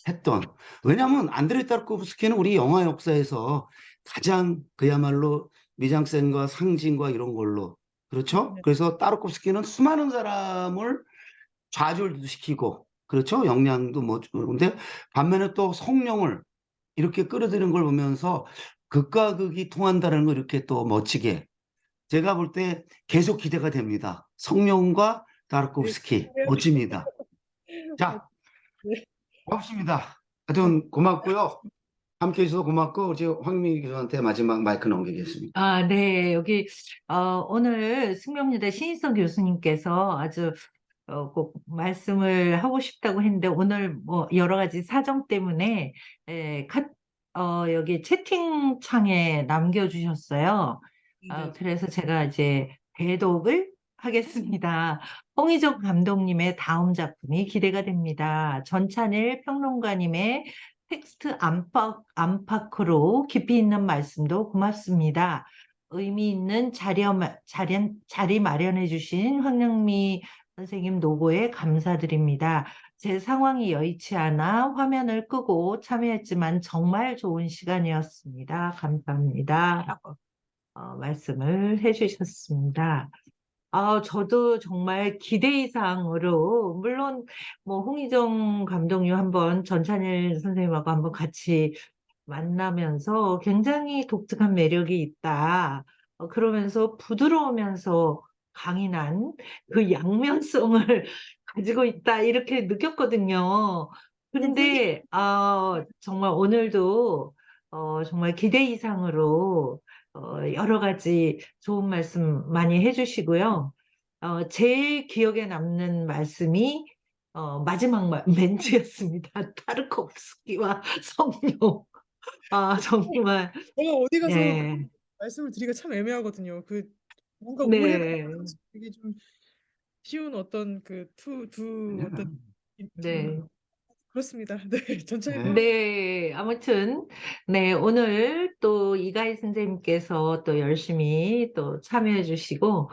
S4: 했던. 왜냐하면 안드레이 타르코프스키는 우리 영화 역사에서 가장 그야말로 미장센과 상징과 이런 걸로 그렇죠?
S2: 네.
S4: 그래서 타르코프스키는 수많은 사람을 좌절시키고 그렇죠? 영향도 뭐 근데 반면에 또 성령을 이렇게 끌어들이는 걸 보면서 극과 극이 통한다는 걸 이렇게 또 멋지게 제가 볼 때 계속 기대가 됩니다. 성령과
S2: 네,
S4: 타르코프스키
S2: 그래요.
S4: 멋집니다. 자,
S2: 네.
S4: 고맙습니다.
S2: 아,
S4: 하여튼 고맙고요. 함께 해주셔서 고맙고 이제 황미 교수한테 마지막 마이크 넘기겠습니다.
S1: 아, 네. 여기, 오늘 승용여대 신인성 교수님께서 아주 꼭 말씀을 하고 싶다고 했는데, 오늘 뭐 여러 가지 사정 때문에, 여기 채팅창에 남겨주셨어요.
S2: 네.
S1: 그래서 제가 이제 대독을 하겠습니다. 홍희정 감독님의 다음 작품이 기대가 됩니다. 전찬일 평론가님의 텍스트 안팎으로 깊이 있는 말씀도 고맙습니다. 의미 있는 자리 마련해 주신 황영미 선생님 노고에 감사드립니다. 제 상황이 여의치 않아 화면을 끄고 참여했지만 정말 좋은 시간이었습니다. 감사합니다. 라고 말씀을 해주셨습니다. 저도 정말 기대 이상으로, 물론, 뭐, 홍희정 감독님 한번, 전찬일 선생님하고 한번 같이 만나면서 굉장히 독특한 매력이 있다. 그러면서 부드러우면서 강인한 그 양면성을 가지고 있다. 이렇게 느꼈거든요. 근데, 정말 오늘도, 정말 기대 이상으로, 여러 가지 좋은 말씀 많이 해주시고요. 제일 기억에 남는 말씀이, 마지막 멘트였습니다. 타르코프스키와 성령. 정말,
S2: 제가 어디 가서 그
S1: 네,
S2: 말씀을 드리기가 참 애매하거든요. 그 뭔가 오해가
S1: 네,
S2: 되게 좀 쉬운 어떤 두 어떤 좀
S1: 네.
S2: 그렇습니다. 네, 전체에 평
S1: 네, 아무튼, 네, 오늘 또 이가희 선생님께서 또 열심히 또 참여해 주시고,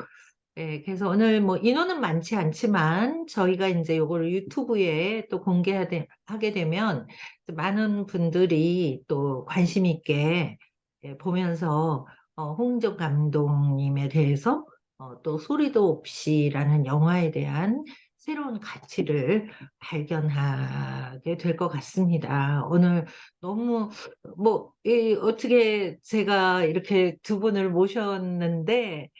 S1: 네, 그래서 오늘 뭐 인원은 많지 않지만 저희가 이제 요거를 유튜브에 또 공개하게 되면 많은 분들이 또 관심 있게 보면서 홍정 감독님에 대해서 또 소리도 없이라는 영화에 대한 새로운 가치를 발견하게 될 것 같습니다. 오늘 너무 뭐 어떻게 제가 이렇게 두 분을 모셨는데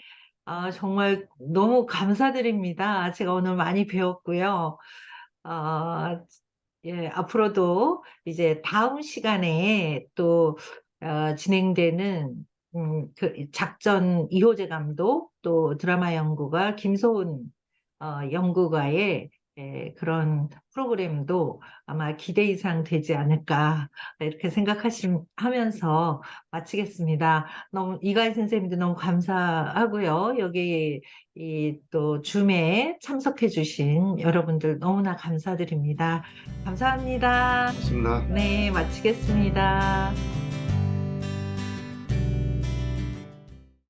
S1: 정말 너무 감사드립니다. 제가 오늘 많이 배웠고요. 아, 예, 앞으로도 이제 다음 시간에 또 진행되는 그 작전 이호재 감독 또 드라마 연구가 김소은 연구가의 그런 프로그램도 아마 기대 이상 되지 않을까 이렇게 생각하면서 마치겠습니다. 너무 이가희 선생님도 너무 감사하고요. 여기 이 또 줌에 참석해 주신 여러분들 너무나 감사드립니다. 감사합니다.
S4: 고맙습니다.
S1: 네, 마치겠습니다.